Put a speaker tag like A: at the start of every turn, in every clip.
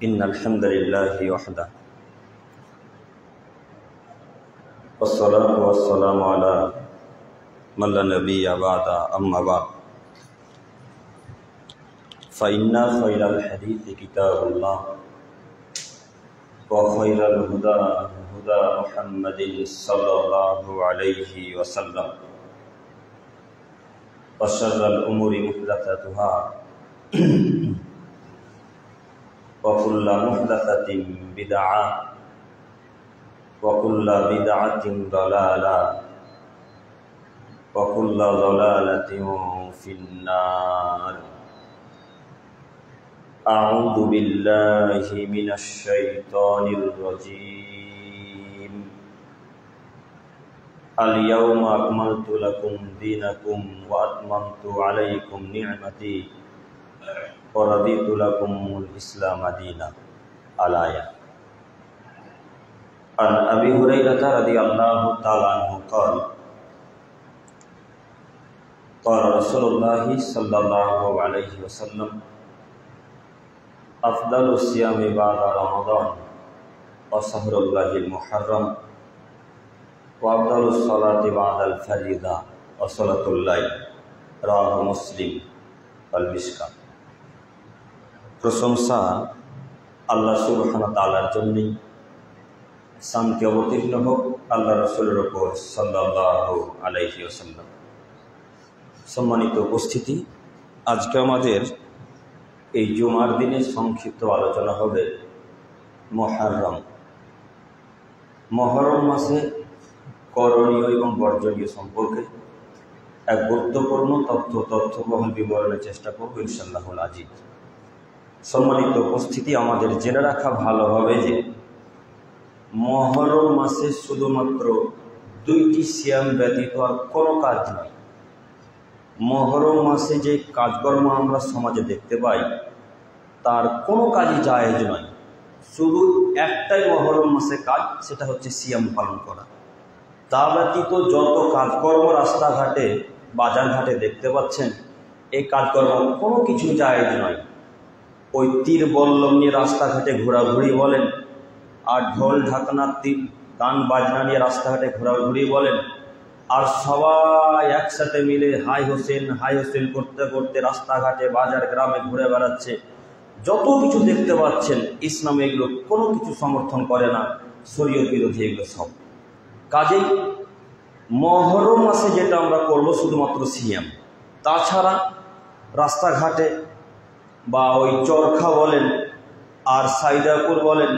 A: إن الحمد لله وحده والصلاة والسلام على من لا نبي بعد أما بعد فإن خير الحديث كتاب الله وخير الهدى هدى محمد صلى الله عليه وسلم وشر الأمور محدثاتها وكل محدثة بدعة وكل بدعة ضلالة وكل ضلالة في النار. أعوذ بالله من الشيطان الرجيم. اليوم أكملت لكم دينكم وأتممت عليكم نعمتي ورضيت لكم الإسلام دينا. الآية. عن أبي هريرة رضي الله تعالى عنه قال قال رسول الله صلى الله عليه وسلم أفضل الصيام بعد رمضان وشهر الله المحرم وأفضل الصلاة بعد الفريضة وصلاة الليل. رواه মুসলিম والمشكاة. প্রশংসা আল্লাহ সুবহানাহু ওয়া তাআলার জন্যই, শান্তি অবতীর্ণ হোক আল্লাহ রাসূলের উপর সাল্লাল্লাহু আলাইহি ওয়াসাল্লাম। সম্মানিত উপস্থিতি, আজকে আমাদের এই জুমার দিনে সংক্ষিপ্ত আলোচনা হবে মহরম মাসে করণীয় এবং বর্জনীয় সম্পর্কে এক গুরুত্বপূর্ণ তথ্যবহুল বিবরণের চেষ্টা করব ইনশাআল্লাহুল আজিজ। সম্মানিত উপস্থিতি, আমাদের জেনে রাখা ভালো হবে যে মহরম মাসে শুধুমাত্র দুইটি সিয়াম ব্যতীত আর কোনো কাজ নয়। মহরম মাসে যে কাজকর্ম আমরা সমাজে দেখতে পাই তার কোনো কাজই জায়েজ নয়। শুধু একটাই মহরম মাসে কাজ, সেটা হচ্ছে সিয়াম পালন করা। তা ব্যতীত যত কাজকর্ম রাস্তাঘাটে বাজারঘাটে দেখতে পাচ্ছেন, এই কাজকর্ম কোনো কিছু জায়েজ নয়। ওই তীর বল্লম নিয়ে রাস্তাঘাটে ঘোরাঘুরি বলেন, আর ঢোল ঢাকনা গান বাজনা নিয়ে রাস্তাঘাটে ঘোরাঘুরি বলেন, আর সবাই একসাথে মিলে হাই হোসেন করতে করতে রাস্তাঘাটে বাজার গ্রামে ঘুরে বেড়াচ্ছে। যত কিছু দেখতে পাচ্ছেন, ইসলাম এগুলো কোনো কিছু সমর্থন করে না, শরীয়ত বিরোধী এগুলো সব। কাজেই মহরম মাসে যেটা আমরা করব শুধুমাত্র সিয়াম। তাছাড়া রাস্তাঘাটে বা ওই চরখা বলেন, আর সাইদাপুর বলেন,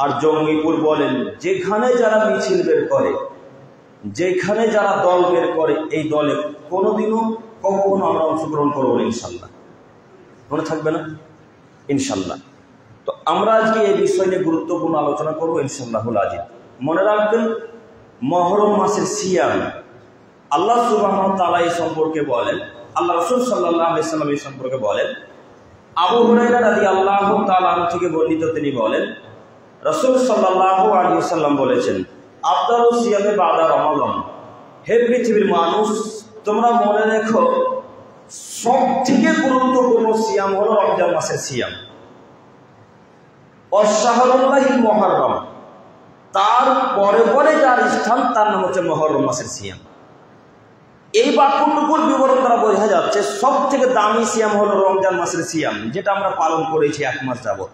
A: আর জঙ্গিপুর বলেন, যেখানে যারা মিছিল বের করে, যেখানে যারা দল বের করে, এই দলে কোনোদিনও কখনো আমরা অংশগ্রহণ করবো না ইনশাল্লাহ। মনে থাকবে না ইনশাল্লাহ? তো আমরা আজকে এই বিষয় নিয়ে গুরুত্বপূর্ণ আলোচনা করবো ইনশাআল্লাহুল আজিজ। মনে রাখবেন, মহরম মাসের সিয়াম আল্লাহ সুবহানাহু ওয়া তাআলা এই সম্পর্কে বলেন, আল্লাহ রাসূল সাল্লাল্লাহু আলাইহি ওয়াসাল্লাম এই সম্পর্কে বলেন। আবু হুরায়রা রাদিয়াল্লাহু তাআলা আনহু থেকে বর্ণিত, তিনি বলেন রাসূল সাল্লাল্লাহু আলাইহি ওয়াসাল্লাম বলেছেন, আফদালুস সিয়ামে বাদা রমাদান। হে পৃথিবীর মানুষ, তোমরা মনে রেখো, সবথেকে গুরুত্বপূর্ণ সিয়াম হলো রমজান মাসের সিয়াম। অশাহরুল্লাহিল মুহররম, তার পরে পরে যার স্থান তার নাম হচ্ছে মহরম মাসের সিয়াম। এই বাক্যটুকুর বিবরণ দ্বারা বোঝা যাচ্ছে সব থেকে দামি সিয়াম হলো রমজান মাসের সিয়াম, যেটা আমরা পালন করেছি 1 মাস যাবত।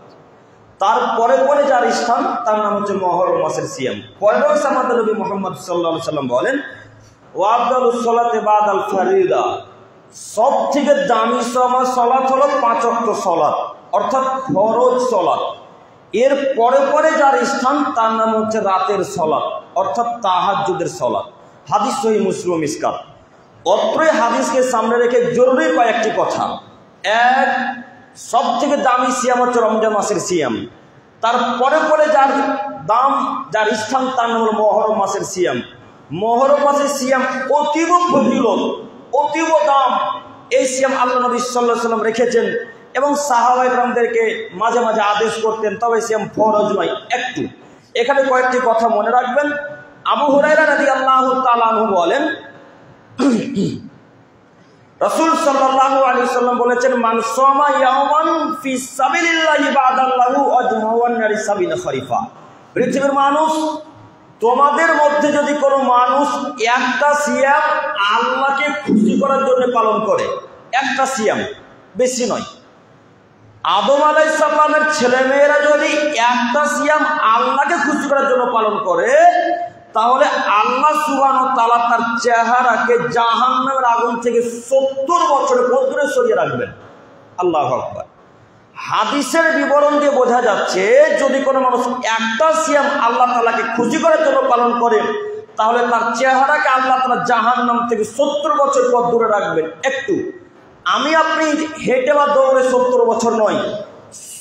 A: তার পরে পরে যার স্থান তার নাম হচ্ছে মহরম মাসের সিয়াম। পয়গম্বর আমাদের নবী মুহাম্মদ সাল্লাল্লাহু আলাইহি সাল্লাম বলেন, ওয়া আফদালুস সালাতি বাদাল ফারিদা, সব থেকে দামি সালাত হলো 5 ওয়াক্ত সালাত, অর্থাৎ ফরজ সালাত। এর পরে পরে যার স্থান তার নাম হচ্ছে রাতের সালাত, অর্থাৎ তাহাজ্জুদের সালাত। হাদিস সহিহ মুসলিম মিসকাত। অত্রই হাদিসকে সামনে রেখে জরুরি কয়েকটি কথা। এক, সব থেকে দামি সিয়াম হচ্ছে রমজান মাসের সিয়াম। তার পরে পরে যার স্থান তার নাম হল মহরম মাসের সিয়াম। মহরম মাসের সিয়াম অতীব ফজিলত, অতীব দাম। এই সিয়াম আল্লাহ নবী সাল্লাল্লাহু আলাইহি ওয়াসাল্লাম রেখেছেন এবং সাহাবায়ে কেরামদেরকে মাঝে মাঝে আদেশ করতেন, তবে সিয়াম ফরজ নয়। একটু এখানে কয়েকটি কথা মনে রাখবেন। আবু হুরায়রা রাদিয়াল্লাহু তাআলা আনহু বলেন, রাসূল সাল্লাল্লাহু আলাইহি ওয়াসাল্লাম বলেছেন, মান সামা ইয়াওমান ফি সাবিলিল্লাহি বা'দাল্লাহু আজহাওয়ান নারি সাবিনা খরিফা। পৃথিবীর মানুষ, তোমাদের মধ্যে যদি কোনো মানুষ একটা সিয়াম আল্লাহকে খুশি করার জন্য পালন করে, একটা সিয়াম, বেশি নয়, আদম আলাইহিস সালামের ছেলেমেয়েরা যদি একটা সিয়াম আল্লাহকে খুশি করার জন্য পালন করে, তাহলে আল্লাহ সুবহানাহু ওয়া তাআলা তার চেহারাকে জাহান্নামের আগুন থেকে 70 বছরের দূরে সরিয়ে রাখবেন। আল্লাহু আকবার। হাদিসের বিবরণ দিয়ে বোঝা যাচ্ছে, যদি কোনো মানুষ একটা সিয়াম আল্লাহ তাআলাকে খুশি করার জন্য পালন করে, তাহলে তার চেহারাকে আল্লাহ তাআলা জাহান্নাম থেকে 70 বছর পর দূরে রাখবেন। একটু আমি আপনি হেঁটে বা দৌড়ে 70 বছর নয়,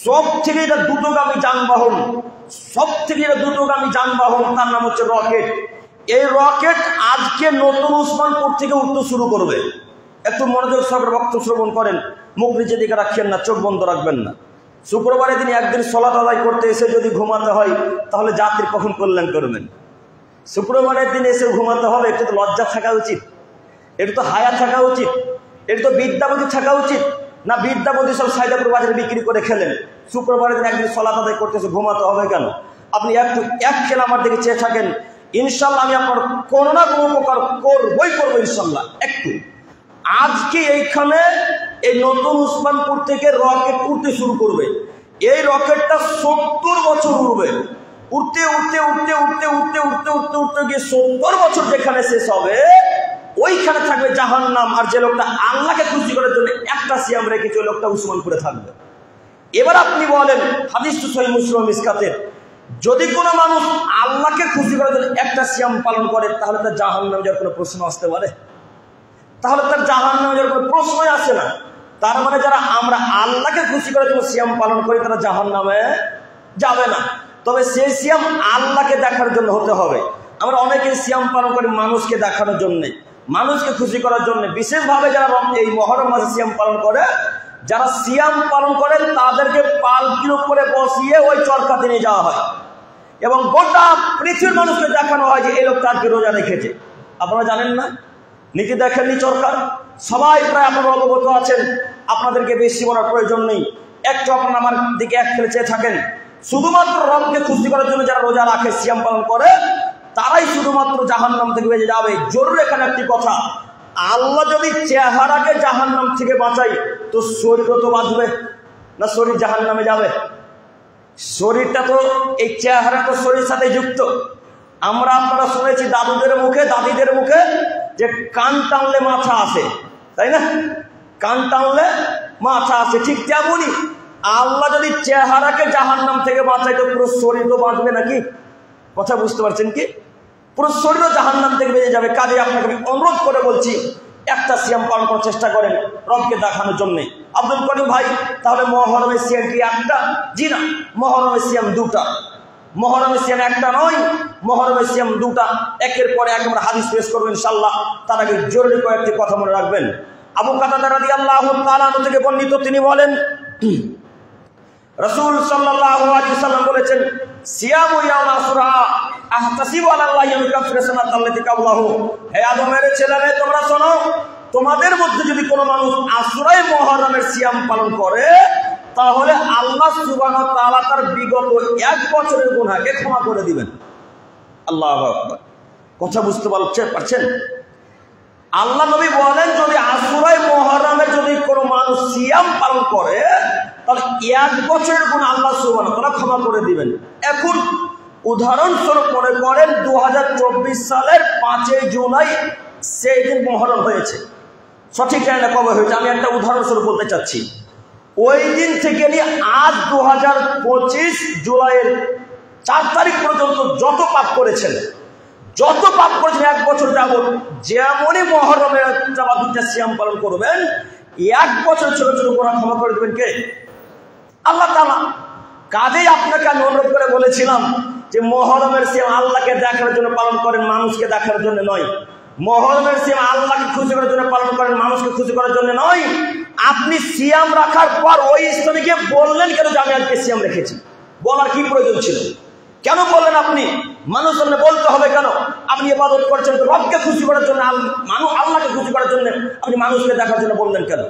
A: সব থেকে এটা দ্রুতগামী যানবাহন, সব থেকে এটা দ্রুতগামী যানবাহন, তার নাম হচ্ছে রকেট। এই রকেট আজকে নতুন উসমানপুর থেকে উঠতে শুরু করবে। একটু মনোযোগ সহকারে বক্তব্য শ্রবণ করেন, মুখ নিচে দিকে রাখবেন না, চোখ বন্ধ রাখবেন না। শুক্রবারের দিন একদিন সালাত আদায় করতে এসে যদি ঘুমাতে হয়, তাহলে জাতির কখন কল্যাণ করবেন? শুক্রবারের দিন এসে ঘুমাতে হবে, একটু তো লজ্জা থাকা উচিত, একটু তো হায়া থাকা উচিত, একটু তো বিদ্যাবতী থাকা উচিত না? বিদ্যাবতী সব সাইদাপুর বাজারে বিক্রি করে খেলেন, শুক্রবারের দিন একদিন সালাত আদায় করতে এসে ঘুমাতে হবে কেন? আপনি একটু এক খেলে আমার দিকে চেয়ে থাকেন, ইনশাল্লাহ আমি আপনার কোনো না কোনো উপকার করবো ইনশাল্লাহ। একটু আজকে এইখানে এই নতুন উসমানপুর থেকে রকেট উঠতে শুরু করবে। এই রকেটটা 70 বছর উড়বে, উঠতে উঠতে উঠতে উঠতে উঠতে উঠতে উঠতে উঠতে গিয়ে 70 বছর যেখানে শেষ হবে, ওইখানে থাকবে জাহান্নাম। আর যে লোকটা আল্লাহকে খুশি করার জন্য একটা সিয়াম রেখেছে, ওই লোকটা উসমানপুরে থাকবে। এবার আপনি বলেন, হাদিস তো সহিহ মুসলিম মিসকাতের, যদি কোনো মানুষ আল্লাহকে খুশি করার জন্য একটা সিয়াম পালন করে, তাহলে তার জাহান্নামে যাওয়ার কোনো প্রশ্ন আসতে পারে? তাহলে তার জাহান্নামে যাওয়ার কোনো প্রশ্নই আসে না। তার মানে যারা আমরা আল্লাহকে খুশি করার জন্য সিয়াম পালন করি, তারা জাহান্নামে যাবে না। তবে সেই সিয়াম আল্লাহকে দেখার জন্য হতে হবে। আমরা অনেকে সিয়াম পালন করি মানুষকে দেখানোর জন্যে, মানুষকে খুশি করার জন্য। বিশেষভাবে যারা এই মহরম মাসে সিয়াম পালন করে, যারা সিয়াম পালন করে তাদেরকে পালকির উপরে বসিয়ে ওই চরকাতে নিয়ে যাওয়া হয় এবং গোটা পৃথিবীর মানুষকে দেখানো হয় যে এই লোকটা আজকে রোজা রেখেছে। আপনারা জানেন না? নীতি দেখেননি সরকার? সবাই প্রায় আপনারা অবগত আছেন, আপনাদেরকে বেশি বলার প্রয়োজন নেই। একটু আপনারা আমার দিকে এক খেলে চেয়ে থাকেন। শুধুমাত্র রবকে খুশি করার জন্য যারা রোজা রাখে, সিয়াম পালন করে, তারাই শুধুমাত্র জাহান্নাম থেকে বেঁচে যাবে। জরুরি এখানে একটি কথা, আল্লাহ যদি চেহারাকে জাহান্নাম থেকে বাঁচাই, তো শরীরও তো বাঁচবে না? শরীর জাহান্নামে যাবে? শরীরটা তো, এই চেহারা তো শরীরের সাথে যুক্ত। আমরা আপনারা শুনেছি দাদুদের মুখে, দাদিদের মুখে, যে কান টানলে মাথা আসে, তাই না? কান টানলে মাথা আসে। ঠিক তেমনই আল্লাহ যদি চেহারাকে জাহান্নাম থেকে বাঁচাই, তো পুরো শরীর তো বাঁচবে নাকি? কথা বুঝতে পারছেন কি? পুরো শরীরও জাহান্নাম থেকে বেঁচে যাবে। কাজে আপনাকে আমি অনুরোধ করে বলছি, একটা সিয়াম পালন করার চেষ্টা করেন রবকে দেখানোর জন্য। আব্দুল করিম ভাই, তাহলে মহরমের সিয়াম কি একটা? জি না, মহরমের সিয়াম দুটা। মহরমের সিয়াম একটা নয়, মহরমের সিয়াম দুটা। একের পরে এক আমরা হাদিস পেশ করবো ইনশাআল্লাহ। তার আগে জরুরি কয়েকটি কথা মনে রাখবেন। আবু কাতাদা রাদিয়াল্লাহু তাআলা আনহু থেকে বর্ণিত, তিনি বলেন, রাসূল সাল্লাল্লাহু আলাইহি ওয়াসাল্লাম বলেছেন, সিয়ামু ইয়াউম আশুরা আহতাসিবু আলাল্লাহি ইয়াকাফিরু সানাতাল্লাতি কাবলাহু। হে আদমের ছেলেরা, তোমরা শোনো, তোমাদের মধ্যে যদি কোনো মানুষ আশুরায়ে মুহররমের সিয়াম পালন করে, তাহলে আল্লাহ সুবহানাহু ওয়া তাআলা তার বিগত 1 বছরের গুনাহকে ক্ষমা করে দিবেন। আল্লাহু আকবার। কথা বুঝতে পারছেন? আল্লাহ নবী বলেন, যদি আশুরায়ে মুহররমে যদি কোনো মানুষ সিয়াম পালন করে, তাহলে 1 বছরের গুনাহ আল্লাহ সুবহানাহু ওয়া তাআলা ক্ষমা করে দিবেন। এখন উদাহরণস্বরূপ মনে করেন 2024 সালের 5 জুলাই সেই দিন মুহররম হয়েছে, সঠিক জানি না কবে হয়েছে, আমি একটা উদাহরণস্বরূপ বলতে চাচ্ছি। ওই দিন থেকে নিয়ে আজ 2025 জুলাইয়ের 4 তারিখ পর্যন্ত যত পাপ করেছেন 1 বছর যাবত, যেমনই মুহররমের যাওয়া 2টা সিয়াম পালন করবেন, 1 বছর ছোট ছোট গুনাহ ক্ষমা করে দেবেন কে? আল্লাহ তাআলা। কাজেই আপনাকে আমি অনুরোধ করে বলেছিলাম যে মুহররমের সিয়াম আল্লাহকে দেখার জন্য পালন করেন, মানুষকে দেখার জন্য নয়। মুহররমের সিয়াম আল্লাহকে খুশি করার জন্য পালন করেন, মানুষকে খুশি করার জন্য নয়। আপনি সিয়াম রাখার পর ওই স্থানে গিয়ে বললেন কেন যে আমি আজকে সিয়াম রেখেছি? বলার কি প্রয়োজন ছিল? কেন বললেন আপনি? মানুষ সামনে বলতে হবে কেন? আপনি ইবাদত করছেন তো রবকে খুশি করার জন্য, আল্লাহকে খুশি করার জন্য, আপনি মানুষকে দেখার জন্য বললেন কেন?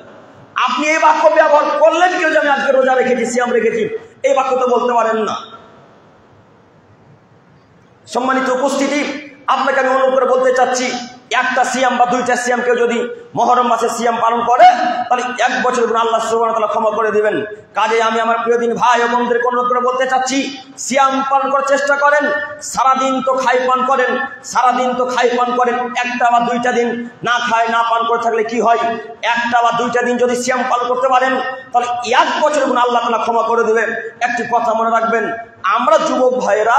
A: আপনি এই বাক্য ব্যবহার করলেন কেউ যে আমি আজকে রোজা রেখেছি, সিয়াম রেখেছি, এই বাক্য তো বলতে পারেন না। সম্মানিত উপস্থিতি, আপনাকে আমি অনুরোধ করে বলতে চাচ্ছি, একটা সিয়াম বা দুইটা সিয়াম কেউ যদি মুহররম মাসে সিয়াম পালন করে তাহলে 1 বছরের গুনাহ আল্লাহ সুবহানাহু ওয়া তাআলা ক্ষমা করে দিবেন। কাজে আমি আমার প্রিয় দিন ভাই ও বোনদেরকে অনুরোধ করে বলতে চাচ্ছি, সিয়াম পালন করার চেষ্টা করেন। সারাদিন তো খাই পান করেন, সারাদিন তো খাই পান করেন, একটা বা দুইটা দিন না খায় না পান করে থাকলে কি হয়? একটা বা দুইটা দিন যদি সিয়াম পালন করতে পারেন তাহলে 1 বছরের গুনাহ আল্লাহ তাআলা ক্ষমা করে দিবেন। একটি কথা মনে রাখবেন, আমরা যুবক ভাইরা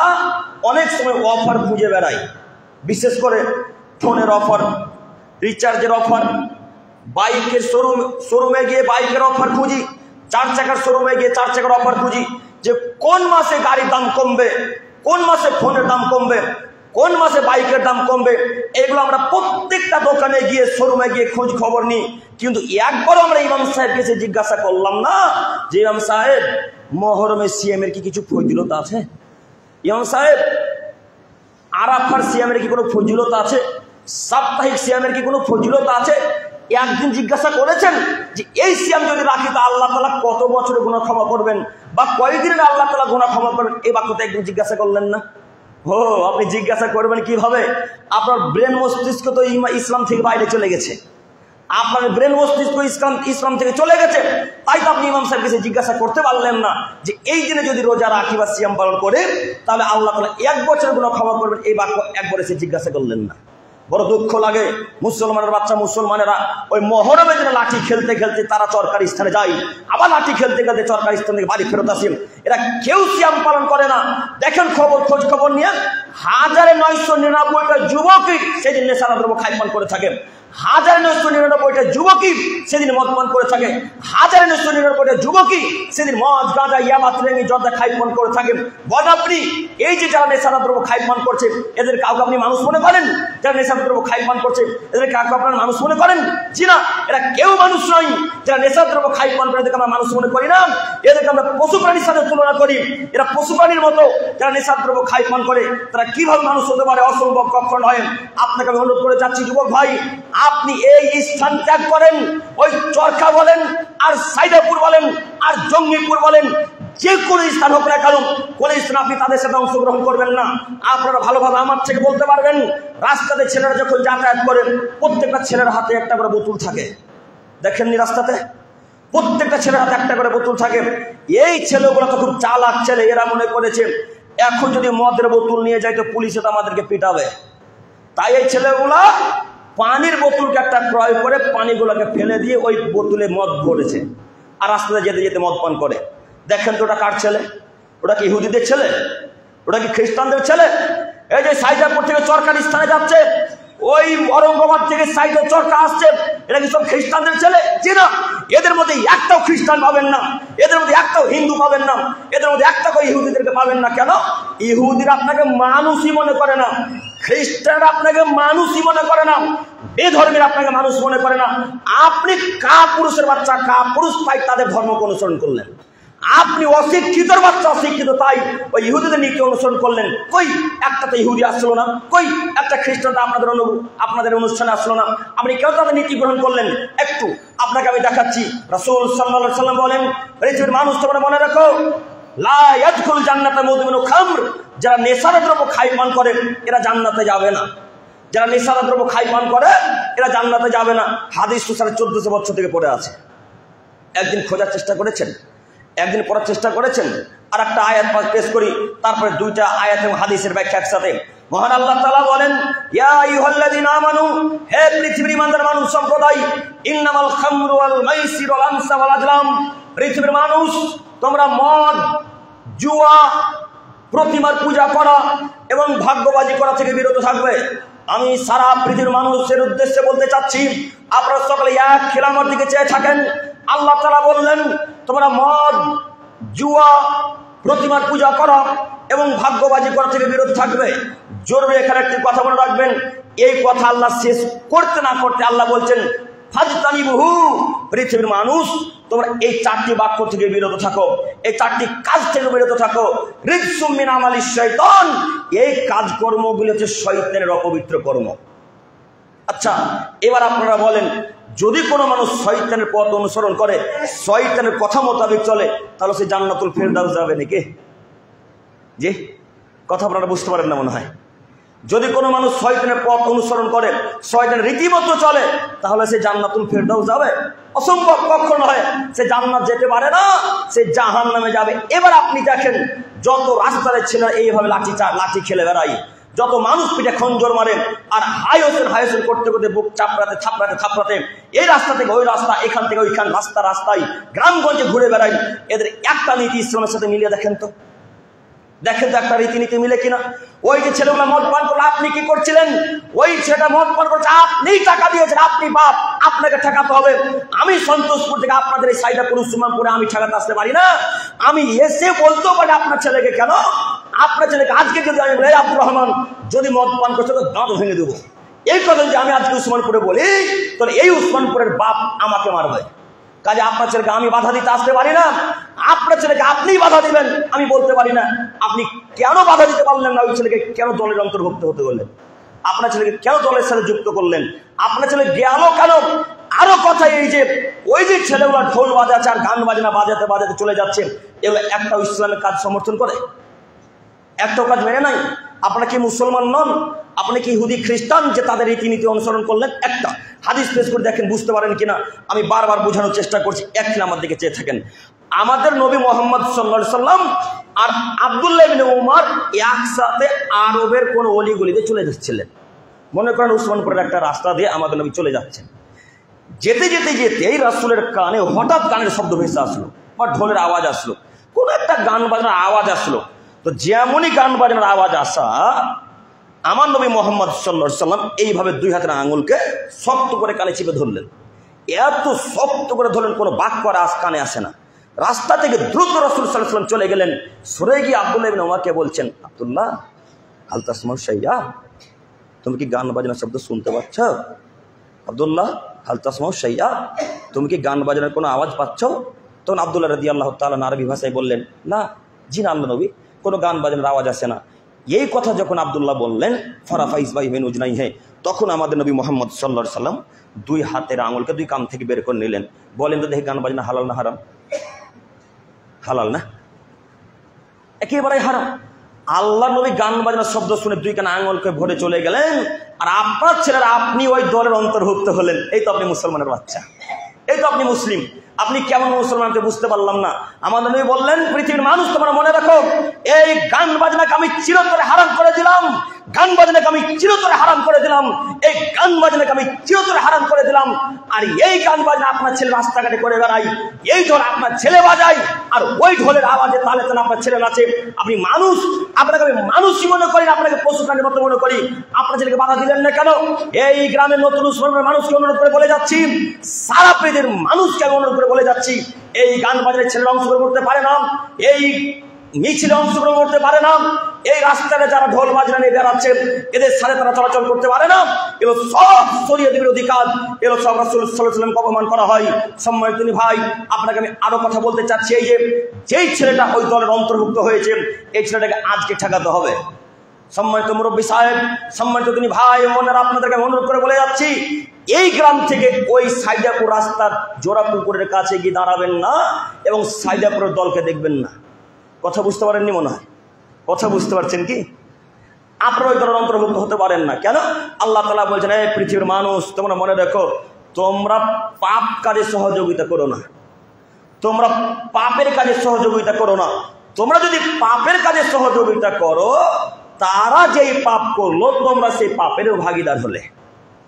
A: অনেক সময় অফার খুঁজে বেড়াই, বিশেষ করে ফোনের অফার, রিচার্জের অফার, বাইকের শোরুমে গিয়ে বাইকের অফার খুঁজি, 4 চাকার শোরুমে গিয়ে 4 চাকার অফার খুঁজি, যে কোন মাসে গাড়ির দাম কমবে, কোন মাসে ফোনের দাম কমবে, কোন মাসে বাইকের দাম কমবে। এগুলো আমরা প্রত্যেকটা দোকানে গিয়ে শোরুমে গিয়ে খোঁজ খবর নিই, কিন্তু একবারও আমরা ইমাম সাহেবকে এসে জিজ্ঞাসা করলাম না যে ইমাম সাহেব মুহররমের সিয়ামের কি কিছু ফজিলত আছে? ইমাম সাহেব আরাফার সিয়ামের কি কোনো ফজিলত আছে? সাপ্তাহিক সিয়ামের কি কোনো ফজিলত আছে? একদিন জিজ্ঞাসা করেছেন যে এই সিয়াম যদি রাখি তা আল্লাহ তাআলা কত বছরের গুনাহ ক্ষমা করবেন বা কয়দিনের আল্লাহ তাআলা গুনাহ ক্ষমা করবেন? এই বাক্যটা একদিন জিজ্ঞাসা করলেন না? ও, আপনি জিজ্ঞাসা করবেন কিভাবে? আপনার ব্রেন মস্তিষ্ক তো ইসলাম থেকে বাইরে চলে গেছে, আপনার ব্রেন মস্তিষ্ক ইসলাম থেকে চলে গেছে, তাই তো আপনি ইমাম সাহেবকে জিজ্ঞাসা করতে পারলেন না যে এই দিনে যদি রোজা রাখি বা সিয়াম পালন করে তাহলে আল্লাহ তাআলা 1 বছরের গুনাহ ক্ষমা করবেন। এই বাক্য একবার এসে জিজ্ঞাসা করলেন না। বড় দুঃখ লাগে, মুসলমানের বাচ্চা মুসলমানেরা ওই মুহররমের দিনে লাঠি খেলতে খেলতে তারা চরকারি স্থানে যায়, আবার লাঠি খেলতে খেলতে চরকারি স্থান থেকে বাড়ি ফেরত আসেন। এরা কেউ সিয়াম পালন করে না। দেখেন খোঁজ খবর নিয়ে 1999টা যুবকই সেদিন নেশার দ্রব্য খাই পান করে থাকে, 1999টা যুবকই সেদিন মদ পান করে থাকে, 1999টা যুবকই সেদিন মদ গাঁজা ইয়াবা ত্রেঙ্গি জর্দা খাই পান করে থাকে। বলেন আপনি এই যে যারা নেশার দ্রব্য খাই পান করছে এদের কাউকে আপনি মানুষ মনে করেন? যারা নেশার দ্রব্য খাই পান করছে এদের কাউকে আপনারা মানুষ মনে করেন? জি না, এরা কেউ মানুষ নয়। যারা নেশার দ্রব্য খাই পান করে এদেরকে আমরা মানুষ মনে করি না, এদেরকে আমরা পশু প্রাণীর সাথে তুলনা করি। এরা পশু প্রাণীর মতো। যারা নেশার দ্রব্য খাই পান করে তারা কিভাবে মানুষ হতে পারে? অসম্ভব, কখন হয়। আপনাকে আমি অনুরোধ করে যাচ্ছি যুবক ভাই, আপনি এই স্থান ত্যাগ করেন। ওই চরকা বলেন আর সাইদাপুর বলেন আর জঙ্গিপুর বলেন, যে কোনো স্থান হোক না কেন, কোন স্থানে আপনি তাদের সাথে অংশগ্রহণ করবেন না। আপনারা ভালোভাবে আমার থেকে বলতে পারবেন, রাস্তাতে ছেলেরা যখন যাতায়াত করেন প্রত্যেকটা ছেলের হাতে একটা করে বোতল থাকে, দেখেননি রাস্তাতে? প্রত্যেকটা ছেলের হাতে একটা করে বোতল থাকে। এই ছেলেগুলো তো খুব চালাক ছেলে, এরা মনে করেছে এখন যদি মদের বোতল নিয়ে যায় তো পুলিশে তো আমাদেরকে পিটাবে, তাই এই ছেলেগুলা পানির বোতলকে একটা ক্রয় করে পানিগুলোকে ফেলে দিয়ে ওই বোতলে মদ ভরেছে আর রাস্তাতে যেতে যেতে মদ পান করে। দেখেন তো ওটা কার ছেলে? ওটা কি ইহুদিদের ছেলে? ওটা কি খ্রিস্টানদের ছেলে? এই যে সাইদাপুর থেকে চরকার স্থানে যাচ্ছে, ওই অরঙ্গাবাদ থেকে সাইডে চরকা আসছে, এটা কি সব খ্রিস্টানদের ছেলে? জি না, এদের মধ্যে একটাও খ্রিস্টান পাবেন না, এদের মধ্যে একটাও হিন্দু পাবেন না, এদের মধ্যে একটা করে ইহুদিদেরকে পাবেন না। কেন? ইহুদিরা আপনাকে মানুষই মনে করে না, খ্রিস্টানরা আপনাকে মানুষই মনে করে না, বেধর্মীরা আপনাকে মানুষ মনে করে না। আপনি কাপুরুষের বাচ্চা, কাপুরুষ তাই তাদের ধর্মকে অনুসরণ করলেন। আপনি অশিক্ষিতর বাচ্চা, অশিক্ষিত তাই ওই ইহুদিদের নীতি অনুসরণ করলেন। কই একটা তো ইহুদি আসলো না, কই একটা খ্রিস্টানটা আপনাদের অনুষ্ঠানে আসলো না, আপনি কেউ তাদের নীতি গ্রহণ করলেন। একটু আপনাকে আমি দেখাচ্ছি, রাসূল সাল্লাল্লাহু আলাইহি ওয়াসাল্লাম বলেন, পৃথিবীর মানুষ তোমরা মনে রাখো, লা ইয়াদখুল জান্নাতা মুদমিনু খামর, যারা নেশার দ্রব্য খাই পান করে এরা জান্নাতে যাবে না। যারা নেশার দ্রব্য খাই পান করে এরা জান্নাতে যাবে না। হাদিস তো 1450 বছর থেকে পড়ে আছে। একদিন খোঁজার চেষ্টা করেছেন, একদিন পড়ার চেষ্টা করেছেন। আর একটা আয়াত পেশ করি, তারপরে দুইটা আয়াত এবং হাদিসের ব্যাখ্যা একসাথে। মহান আল্লাহ তাআলা বলেন, ইয়া আইয়ুহাল্লাযীনা আমানু, হে পৃথিবীর ইমানদার মানুষ সম্প্রদায়, ইন্নামাল খামরু ওয়াল মাইসির ওয়াল আনসাব ওয়াল আজলাম, পৃথিবীর মানুষ তোমরা মদ, জুয়া, প্রতিমার পূজা করা এবং ভাগ্যবাজি করা থেকে বিরত থাকবে। আমি সারা পৃথিবীর মানুষের উদ্দেশ্যে বলতে চাচ্ছি, আপনারা সকলে এক খেলামার দিকে চেয়ে থাকেন। আল্লাহ তাআলা বললেন তোমরা মদ, জুয়া, প্রতিমার পূজা করা এবং ভাগ্যবাজি করা থেকে বিরত থাকবে। জরুরি এখানে একটি কথা মনে রাখবেন, এই কথা আল্লাহ শেষ করতে না করতে আল্লাহ বলছেন ফাজতানিবুহু, পৃথিবীর মানুষ তোমরা এই 4টি বাক্য থেকে বিরত থাকো। এই 4টি কাজ থেকে বিরত থাকো। রিজসুম মিন আমালিশ শয়তান, এই কাজকর্মগুলো হচ্ছে শয়তানের অপবিত্র কর্ম। আচ্ছা, এবার আপনারা বলেন, যদি কোনো মানুষ শয়তানের পথ অনুসরণ করে, শয়তানের কথা মোতাবেক চলে, তাহলে সে জান্নাতুল ফেরদাউস যাবে নাকি? জি, কথা আপনারা বুঝতে পারেন না মনে হয়। যদি কোনো মানুষ শয়তানের পথ অনুসরণ করে, শয়তানের রীতিমতো চলে, তাহলে সে জান্নাতুল ফেরদাউস যাবে? অসম্ভব, কখনো নয়। সে জান্নাত যেতে পারে না, সে জাহান্নামে যাবে। এবার আপনি দেখেন, যত রাস্তায় ছেলেরা এইভাবে লাঠি খেলে বেড়ায়, যত মানুষ পিঠে খঞ্জর মারে, আর হাইওসেন করতে করতে বুক থাপড়াতে এই রাস্তা থেকে ওই রাস্তা, এখান থেকে ওইখান, রাস্তায় গ্রামগঞ্জে ঘুরে বেড়ায়, এদের একটা নীতি ইসলামের সাথে মিলিয়ে দেখেন তো একটা রীতিনীতি মিলে কিনা। ওই যে ছেলেগুলা মদ পান করলো, আপনি কি করছিলেন? ওই ছেলেটা মদ পান করছে, আপনি টাকা দিয়েছেন, আপনি বাপ, আপনাকে ঠেকাতে হবে। আমি সন্তোষপুর থেকে আপনাদের এই সাইদাপুর উসমানপুরে আমি ঠেকাতে আসতে পারি না। আমি এসে বলতেও পারি আপনার ছেলেকে, কেন আপনার ছেলেকে আজকে যদি আমি বলি আব্দুর রহমান যদি মদ পান করছে তো দাঁত ভেঙে দেবো, এই কথা যদি আমি আজকে উসমানপুরে বলি, তাহলে এই উসমানপুরের বাপ আমাকে মারবে। কাজে আপনার ছেলেকে আমি বাধা দিতে আসতে পারি না, আপনার ছেলেকে আপনিই বাধা দিবেন, আমি বলতে পারি না। আপনি কেন বাধা দিতে পারলেন না? ওই ছেলেকে কেন দলের অন্তর্ভুক্ত হতে বললেন? আপনার ছেলেকে কেন দলের সাথে যুক্ত করলেন? আপনার ছেলে গেল কেন? আরো কথা এই যে ওই যে ছেলেগুলো ঢোল বাজাচ্ছে আর গান বাজনা বাজাতে বাজাতে চলে যাচ্ছে, এগুলো একটা ইসলামের কাজ সমর্থন করে? একটাও কাজ মেনে নাই। আপনারা কি মুসলমান নন? আপনি কি ইহুদি খ্রিস্টান যে তাদের রীতিনীতি অনুসরণ করলেন? একটা হাদিস পেশ করে দেখেন, বুঝতে পারেন কিনা। আমি বারবার বোঝানোর চেষ্টা করছি, একদিন আমার দিকে চেয়ে থাকেন। আমাদের নবী মোহাম্মদ সাল্লাল্লাহু আলাইহি সাল্লাম আর আব্দুল্লাহ ইবনে উমর একসাথে আরবের কোন অলিগলিতে চলে যাচ্ছিলেন। মনে করেন উসমানপুরের একটা রাস্তা দিয়ে আমাদের নবী চলে যাচ্ছেন। যেতে যেতে এই রাসূলের কানে হঠাৎ গানের শব্দ ভেসে আসলো বা ঢোলের আওয়াজ আসলো, কোন একটা গান বাজনার আওয়াজ আসলো। তো যেমনই গান বাজনার আওয়াজ আসা, আমার নবী মোহাম্মদ সাল্লাল্লাহু আলাইহি সাল্লাম এইভাবে 2 হাতের আঙুলকে শক্ত করে কানে চিপে ধরলেন। এত শক্ত করে ধরলেন, কোনো বাক্য আর কানে আসে না। রাস্তা থেকে দ্রুত রাসূল সাল্লাল্লাহু আলাইহি সাল্লাম চলে গেলেন। সরে গিয়ে আব্দুল্লাহ ইবনে উমরকে বলছেন, আব্দুল্লাহ হাল তাসমাউ শাইয়া, তুমি কি গান বাজনার শব্দ শুনতে পাচ্ছ? আব্দুল্লাহ হাল তাসমাউ শাইয়া, তুমি কি গান বাজনার কোনো আওয়াজ পাচ্ছ? তখন আব্দুল্লাহ রাদিয়াল্লাহু তাআলা আরবি ভাষায় বললেন, না জি না আল্লাহ নবী, কোনো গান বাজনার আওয়াজ আসে না। এই কথা যখন আব্দুল্লাহ বললেন, ফারাফাইজ ভাই মেন উজনাই হে, তখন আমাদের নবী মোহাম্মদ সাল্লাল্লাহু আলাইহি সাল্লাম 2 হাতের আঙুলকে 2 কান থেকে বের করে নিলেন। বলেন তো দেখি গান বাজনা হালাল না হারাম? হালাল না? একেবারে হারাম। আল্লাহ নবী গান বাজনার শব্দ শুনে 2 কান আঙুলকে ভরে চলে গেলেন, আর আপনার ছেলেরা আপনি ওই দলের অন্তর্ভুক্ত হলেন। এই তো আপনি মুসলমানের বাচ্চা, এই তো আপনি মুসলিম। আপনি কেমন মুসলমানকে বুঝতে পারলাম না। আমাদের নবী বললেন, পৃথিবীর মানুষ তোমরা মনে রাখো, এই গান বাজনাকে আমি চিরতরে হারাম করে দিলাম, গান বাজনাকে আমি চিরতরে হারাম করে দিলাম, এই গান বাজনাকে আমি চিরতরে হারাম করে দিলাম। আর এই গান বাজনা আপনার ছেলে রাস্তাঘাটে করে বেড়াই, এই ঢোল আপনার ছেলে বাজায়, আর ওই ঢোলের আওয়াজে তালে তালে আপনার ছেলে নাচে। আপনি মানুষ, আপনাকে আমি মানুষই মনে করি, আপনাকে পশু প্রাণীর মতো মনে করি। আপনার ছেলেকে বাধা দিলেন না কেন? এই গ্রামের নতুন মুসলমান মানুষকে অনুরোধ করে বলে যাচ্ছি, সারা পৃথিবীর মানুষকে আমি অনুরোধ করে বলে যাচ্ছি, এই গান বাজনায় ছেলেরা অংশগ্রহণ করতে পারে না, এই মিছিলে অংশগ্রহণ করতে পারে না, এই রাস্তায় যারা ঢোল বাজনা নিয়ে বেড়াচ্ছেন এদের সাথে তারা চলাচল করতে পারে না। এগুলো সব শরীয়তের বিরোধী কাজ, এগুলো সব রাসূল সাল্লাল্লাহু আলাইহি ওয়াসাল্লামকে অপমান করা হয়। সম্মানিত ভাই, আপনাকে আমি আরো কথা বলতে চাচ্ছি, এই যে যেই ছেলেটা ওই দলের অন্তর্ভুক্ত হয়েছে, এই ছেলেটাকে আজকে ঠেকাতে হবে। সম্মানিত মুরব্বী সাহেব, সম্মানিত তিনি ভাই বোনেরা, আপনাদেরকে অনুরোধ করে বলে যাচ্ছি, এই গ্রাম থেকে ওই সাইদাপুর রাস্তার জোড়া পুকুরের কাছে গিয়ে দাঁড়াবেন না এবং সাইদাপুরের দলকে দেখবেন না। কথা বুঝতে পারেননি মনে হয়? কথা বুঝতে পারছেন কি? আপনারা ওই দলের অন্তর্ভুক্ত হতে পারেন না। কেন? আল্লাহ তাআলা বলছেন, এই পৃথিবীর মানুষ তোমরা মনে রাখো, তোমরা পাপ কাজে সহযোগিতা করো না, তোমরা পাপের কাজে সহযোগিতা করো না। তোমরা যদি পাপের কাজে সহযোগিতা করো, তারা যেই পাপ করলো তোমরা সেই পাপেরও ভাগিদার হলে।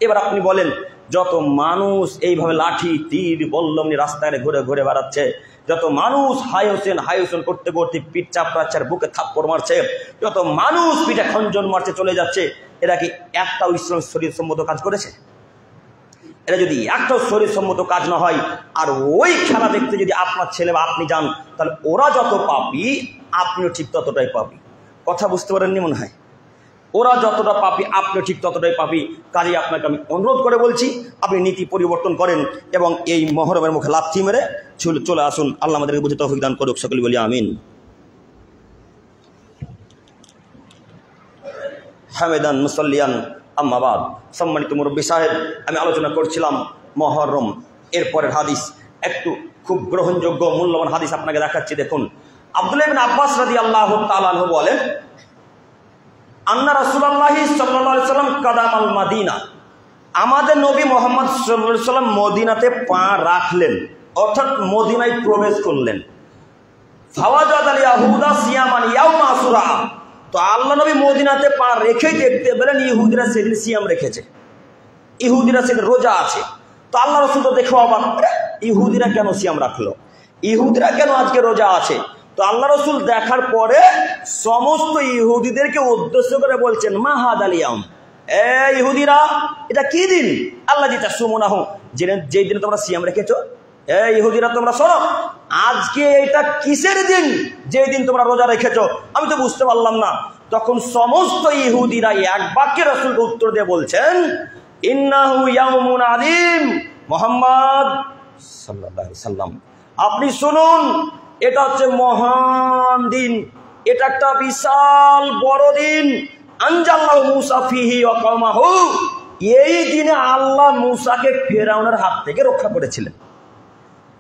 A: এবার আপনি বলেন, যত মানুষ এইভাবে লাঠি তীর বল্লম নিয়ে রাস্তায় ঘুরে ঘুরে বেড়াচ্ছে, যত মানুষ হাই হোসেন করতে করতে পিঠ চাপড়াচ্ছে, বুকে থাপ্পড় মারছে, যত মানুষ পিঠে খঞ্জন মারছে চলে যাচ্ছে, এরা কি একটাও ইসলাম শরীয়ত সম্মত কাজ করেছে? এরা যদি একটাও শরীয়ত সম্মত কাজ না হয়, আর ওই খেলা দেখতে যদি আপনার ছেলে বা আপনি যান, তাহলে ওরা যত পাপী আপনিও ঠিক ততটাই পাপী। কথা বুঝতে পারেননি মনে হয়? ওরা যতটা পাপী আপনি ঠিক ততটাই পাপী। কাজেই আপনাকে আমি অনুরোধ করে বলছি, আপনি নীতি পরিবর্তন করেন এবং এই মহরমের মুখে লাথি মেরে চলে আসুন। আল্লাহ আমাদেরকে বুঝে তৌফিক দান করুক, সকলে বলি আমিন। হামেদান মুসাল্লিয়ান আম্মাবাদ। সম্মানিত মুরব্বী সাহেব, আমি আলোচনা করছিলাম মহরম, এরপরের হাদিস একটু খুব গ্রহণযোগ্য মূল্যবান হাদিস আপনাকে দেখাচ্ছি। দেখুন, আব্দুল্লাহ ইবনে আব্বাস রাদিয়াল্লাহু তাআলা আনহু বলেন, আন্না রাসূলুল্লাহি সাল্লাল্লাহু আলাইহি সাল্লাম কাদামাল মাদিনা, আমাদের নবী মুহাম্মদ সাল্লাল্লাহু আলাইহি সাল্লাম মদিনাতে পা রাখলেন, অর্থাৎ মদিনায় প্রবেশ করলেন। ফাওয়াজাদাল ইয়াহুদা সিয়ামান ইয়াউমা আশুরা, তো আল্লাহ নবী মদিনাতে পা রেখেই দেখতে পেলেন ইহুদিরা সেদিন সিয়াম রেখেছে, ইহুদিরা সেদিন রোজা আছে। তো আল্লাহ রাসূল তো দেখো অবাক, ইহুদিরা কেন সিয়াম রাখলো, ইহুদিরা কেন আজকে রোজা আছে? তো আল্লাহ রাসূল দেখার পরে সমস্ত ইহুদিদেরকে উদ্দেশ্য করে বলছেন, মা হাদাল ইয়াউম, এ ইহুদিরা, এটা কি দিন? আল্লাহ জিতা সুমনাহু, যেই দিনে তোমরা সিয়াম রেখেছো। এ ইহুদিরা, তোমরা শোনো, আজকে এটা কিসের দিন যেই দিন তোমরা রোজা রেখেছো? আমি তো বুঝতে পারলাম না। তখন সমস্ত ইহুদিরা এক বাক্যে রাসূলকে উত্তর দিয়ে বলছেন, ইন্নাহু ইয়াউমুন আযীম, মুহাম্মদ সাল্লাল্লাহু আলাইহি সাল্লাম, আপনি শুনুন, এটা হচ্ছে মহান দিন, এটা একটা বিশাল বড় দিন। আনজাল্লাহু মুসা ফিহি ওয়া কওমাহু, এই দিনে আল্লাহ মুসাকে ফিরআউনের হাত থেকে রক্ষা করেছিলেন।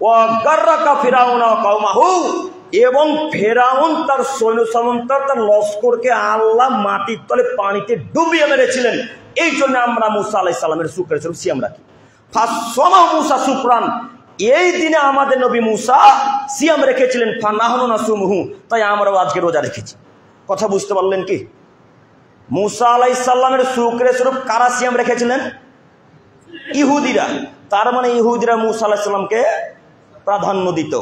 A: ওয়া গাররাকা ফিরআউন ওয়া কওমাহু, এবং ফিরআউন তার সৈন্য সামন্ত তার লস্করকে আল্লাহ মাটির তলে পানিতে ডুবিয়ে মেরেছিলেন। এই জন্য আমরা মুসা আলাইহিস সালামের শুকরের সিয়াম রাখি। ফাসমা মুসা শুকরান, এই দিনে আমাদের নবী মুসা সিয়াম রেখেছিলেন। ফানাহনু নাসুমুহু, তাই আমরাও আজকে রোজা রেখেছি। কথা বুঝতে পারলেন কি? মুসা আলাইহিস সালামের শুকরের স্বরূপ কারা সিয়াম রেখেছিলেন? ইহুদিরা। তার মানে ইহুদিরা মুসা আলাইহিস সালামকে প্রাধান্য দিত,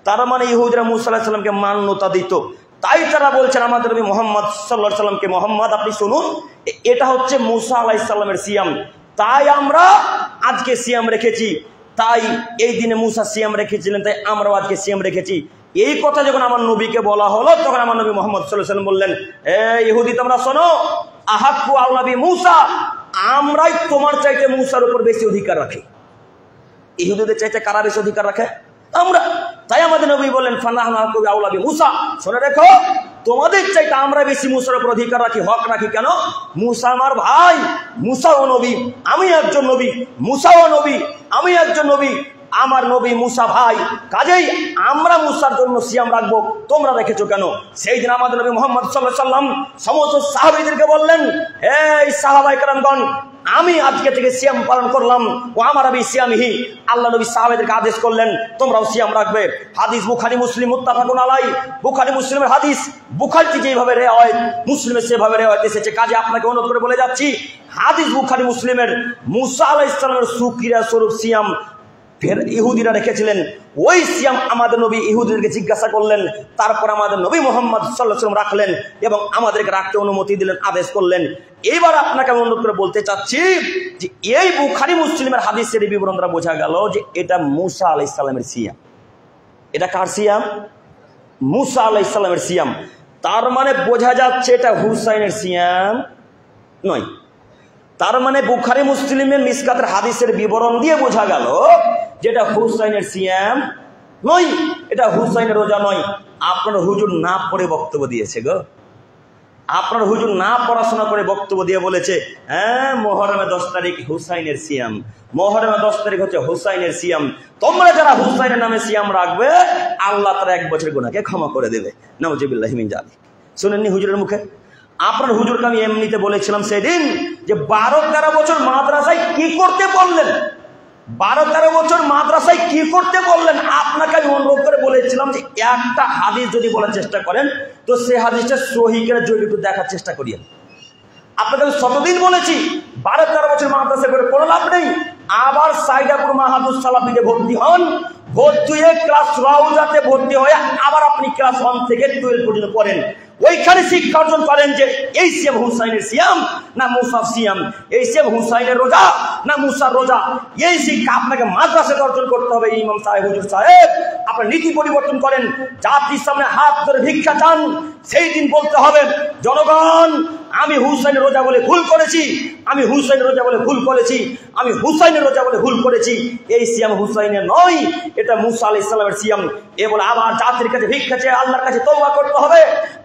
A: তার মানে ইহুদিরা মুসা আলাইহিস সালামকে মান্যতা দিত। তাই তারা বলছেন আমাদের নবী মুহাম্মদ সাল্লাল্লাহু আলাইহি সাল্লামকে, মুহাম্মদ আপনি শুনুন, এটা হচ্ছে মুসা আলাইহিস সালামের সিয়াম, তাই আমরা আজকে সিয়াম রেখেছি। তাই এই দিনে মুসা সিয়াম রেখেছিলেন, তাই আমরাও আজকে সিয়াম রেখেছি। এই কথা যখন আমার নবীকে বলা হলো, তখন আমার নবী মুহাম্মদ সাল্লাল্লাহু আলাইহি সাল্লাম বললেন, এ ইহুদি, তোমরা শোনো, আহাক্কু আল্লাবি মুসা, আমরাই তোমার চাইতে মুসার উপর বেশি অধিকার রাখি। ইহুদিদের চাইতে কারা বেশি অধিকার রাখে? আমরা। তাই আমাদের নবী বললেন, ফানাহনু আহাক্কু আউলাবি মুসা, শুনে রেখো, তোমাদের চাইতে আমরা বেশি মুসার উপর অধিকার রাখি, হক রাখি। কেন? মুসা আমার ভাই, মুসাও নবী, আমি একজন নবী, মুসাও নবী, আমি একজন নবী, আমার নবী মুসা ভাই, কাজেই আমরা মুসার জন্য সিয়াম রাখবো, তোমরা রেখেছো কেন? সেই দিন আমাদের নবী মুহাম্মদ সাল্লাল্লাহু আলাইহি সাল্লাম সমস্ত সাহাবীদেরকে বললেন, এই সাহাবায়ে কেরামগণ, আমি আজকে থেকে সিয়াম পালন করলাম, ও আমার নবী সিয়ামিহি, আল্লাহ নবী সাহাবাদেরকে আদেশ করলেন তোমরাও সিয়াম রাখবে। হাদিস বুখারী মুসলিম মুত্তাফাকুন আলাই, বুখারী মুসলিমের হাদিস, বুখারীতে যেভাবে রিওয়ায়াত, মুসলিমে সেভাবে রিওয়ায়াত এসেছে। কাজে আপনাকে অনুরোধ করে বলে যাচ্ছি, হাদিস বুখারী মুসলিমের মুসা আলাইহিস সালামের শুকরিয়া স্বরূপ সিয়াম ফের ইহুদিরা রেখেছিলেন, ওই সিয়াম আমাদের নবী ইহুদিদেরকে জিজ্ঞাসা করলেন, তারপর আমাদের নবী মুহাম্মদ সাল্লাল্লাহু আলাইহি ওয়াসাল্লাম রাখলেন এবং আমাদেরকে রাখতে অনুমতি দিলেন, আদেশ করলেন। এবার আপনাকে আমি অনুরোধ করে বলতে চাচ্ছি যে এই বুখারী মুসলিমের হাদিসের বিবরণ দ্বারা বোঝা গেল যে এটা মুসা আলাইহিস সালামের সিয়াম। এটা কার সিয়াম? মুসা আলাইহিস সালামের সিয়াম। তার মানে বোঝা যাচ্ছে এটা হুসাইনের সিয়াম নয়। তার মানে বুখারী মুসলিমের মিসকাতের হাদিসের বিবরণ দিয়ে বোঝা গেল যেটা হুসাইনের সিয়াম নয়, এটা হুসাইনের রোজা নয়। আপনার হুজুর না পড়ে বক্তব্য দিয়েছে গো, আপনার হুজুর না পড়াশোনা করে বক্তব্য দিয়ে বলেছে, হ্যাঁ মুহররমে 10 তারিখ হুসাইনের সিয়াম, মুহররমে 10 তারিখ হচ্ছে হুসাইনের সিয়াম। তোমরা যারা হুসাইনের নামে সিয়াম রাখবে, আল্লাহ তাআলা 1 বছরের গুনাহকে ক্ষমা করে দেবে। নাউজুবিল্লাহি মিন যালিক। শুনেননি হুজুরের মুখে? আপনার হুজুরকে আমি এমনিতে বলেছিলাম সেদিন যে 12-13 বছর মাদ্রাসায় কি করতে বললেন, 12-13 বছর মাদ্রাসায় কি করতে বললেন। আপনাকে আমি অনুরোধ করে বলেছিলাম যে একটা হাদিস যদি বলার চেষ্টা করেন তো সেই হাদিসটা সহিহ করে যদি একটু দেখার চেষ্টা করিয়েন। আপনাকে আমি শতদিন বলেছি 12-13 বছর মাদ্রাসায় করে কোনো লাভ নেই। আবার সাইদাপুর মাহাদুস সালাফিতে ভর্তি হন, ভর্তি হয়ে ক্লাস রাউজাতে ভর্তি হয়ে আবার আপনি ক্লাস 1 থেকে 12 পর্যন্ত পড়েন। ওইখানে শিক্ষা অর্জন করেন যে এই সিয়াম হুসাইনের সিয়াম না মুসার সিয়াম, এই সিয়াম হুসাইনের রোজা না মুসার রোজা। এই শিক্ষা আপনাকে মাদ্রাসাতে অর্জন করতে হবে। ইমাম সাহেব, হুজুর সাহেব, আপনার নীতি পরিবর্তন করেন, জাতির সামনে হাত ধরে ভিক্ষা চান, সেই দিন বলতে হবে জনগণ আমি হুসাইনের রোজা বলে ভুল করেছি, আমি হুসাইনের রোজা বলে ভুল করেছি, আমি হুসাইনের রোজা বলে ভুল করেছি। এই সিয়াম হুসাইনের নয়, এটা মুসা আলাইহিস সালামের সিয়াম। এ বলে আবার জাতির কাছে ভিক্ষা চেয়ে আল্লাহর কাছে তওবা করতে হবে।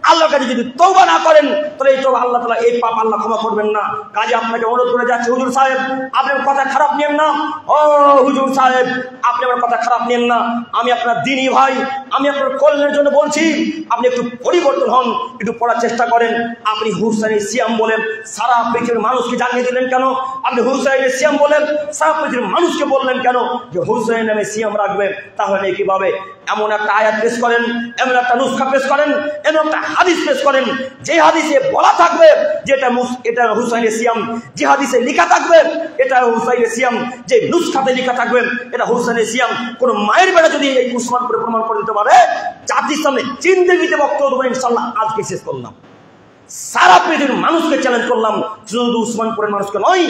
A: আল্লাহর কাছে যদি তওবা না করেন তাহলে এই তওবা আল্লাহ তাআলা এই পাপ আল্লাহ ক্ষমা করবেন না। কাজে আপনাকে অনুরোধ করে যাচ্ছে, হুজুর সাহেব আপনি আমার কথা খারাপ নেন না, ও হুজুর সাহেব আপনি আমার কথা খারাপ নেন না, আমি আপনার দ্বীনি ভাই, আমি আপনার কল্যাণের জন্য বলছি, আপনি একটু পরিবর্তন হন, একটু পড়ার চেষ্টা করেন। আপনি হুসাইনের সিয়াম বলেন সারা পৃথিবীর মানুষকে জানিয়ে দিলেন কেন? আপনি হুসাইনের সিয়াম বলেন সারা পৃথিবীর মানুষকে বললেন কেন যে হুসাইন নামে সিয়াম রাখবে? তাহলে কিভাবে? এমন একটা আয়াত পেশ করেন, এমন একটা নুসখা পেশ করেন, এমন একটা হাদিস পেশ করেন যে হাদিসে বলা থাকবে যে এটা হুসাইনের সিয়াম, যে হাদিসে লেখা থাকবে এটা হুসাইনের সিয়াম, যে নুসখাতে লেখা থাকবে এটা হুসাইনের সিয়াম। কোন মায়ের বেড়া যদি এই উসমান করে প্রমাণ করে দিতে পারে, জাতির সামনে জিন্দেগিতে বক্তব্য দেবেন ইনশাআল্লাহ। আজকে শেষ করলাম, সারা পৃথিবীর মানুষকে চ্যালেঞ্জ করলাম, শুধু উসমানপুরের মানুষকে নয়,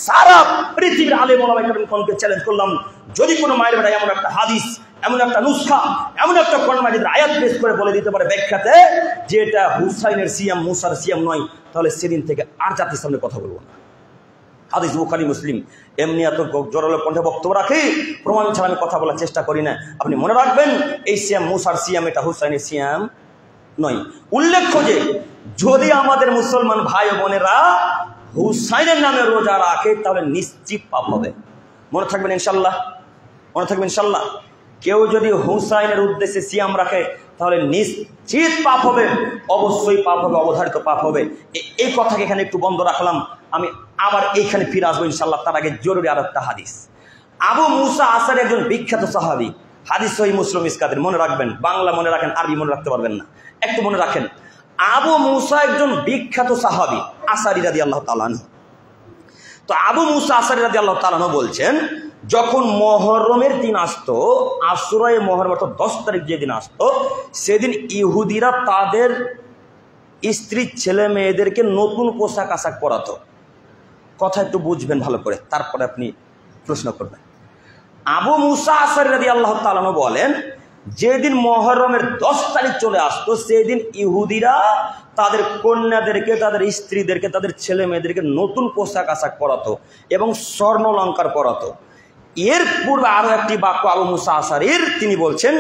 A: সারা পৃথিবীর আলেম ওলামা কেরামকে চ্যালেঞ্জ করলাম। যদি কোনো মায়ের বেড়া এমন একটা হাদিস, এমন একটা নুসখা, এমন একটা কোরআন মাজিদের আয়াত পেশ করে বলে দিতে পারে ব্যাখ্যাতে যে এটা হুসাইনের সিয়াম মুসার সিয়াম নয়, তাহলে সেদিন থেকে আর জাতির সামনে কথা বলবো না। হাদিস বুখারী মুসলিম। এমনি এত জোরালো কণ্ঠে বক্তব্য রাখি, প্রমাণ ছাড়া আমি কথা বলার চেষ্টা করি না। আপনি মনে রাখবেন এই সিয়াম মুসার সিয়াম, এটা হুসাইনের সিয়াম নয়। উল্লেখ্য যে যদি আমাদের মুসলমান ভাই বোনেরা হুসাইনের নামে রোজা রাখে তাহলে নিশ্চিত পাপ হবে। মনে থাকবেন ইনশাল্লাহ, মনে থাকবেন ইনশাল্লাহ। কেউ যদি হুসাইনের উদ্দেশ্যে সিয়াম রাখে তাহলে নিশ্চিত পাপ হবে, অবশ্যই পাপ হবে, অবধারিত পাপ হবে। এই কথাকে এখানে একটু বন্ধ রাখলাম, আমি আবার এইখানে ফিরে আসবো ইনশাল্লাহ। তার আগে জরুরি আর একটা হাদিস। আবু মুসা আশআরী একজন বিখ্যাত সাহাবী, হাদিস সহিহ মুসলিম মিসকাতের। মনে রাখবেন, বাংলা মনে রাখেন, আরবি মনে রাখতে পারবেন না, একটু মনে রাখেন। আবু মুসা একজন বিখ্যাত সাহাবী আশআরী রাদিয়াল্লাহু তাআলা আনহু। তো আবু মুসা আশআরী রাদিয়াল্লাহু তাআলা আনহু বলছেন, যখন মহরমের দিন আসতো, আশুরায়ে মহরম অর্থাৎ 10 তারিখ যেদিন আসতো, সেদিন ইহুদিরা তাদের স্ত্রী ছেলে মেয়েদেরকে নতুন পোশাক আশাক পরাতো। কথা একটু বুঝবেন ভালো করে, তারপরে আপনি প্রশ্ন করবেন। আবু মুসা আশআরী রাদিয়াল্লাহু তাআলা আনহু বলেন, যেদিন মহরমের 10 তারিখ চলে আসতো সেদিন ইহুদিরা তাদের কন্যাদেরকে, তাদের স্ত্রীদেরকে, তাদের ছেলে মেয়েদেরকে নতুন পোশাক আশাক পরাতো এবং স্বর্ণ অলংকার পরাতো। এর পূর্বে আরো একটি বাক্য আবু মুসা আশআরীর, তিনি বলছেন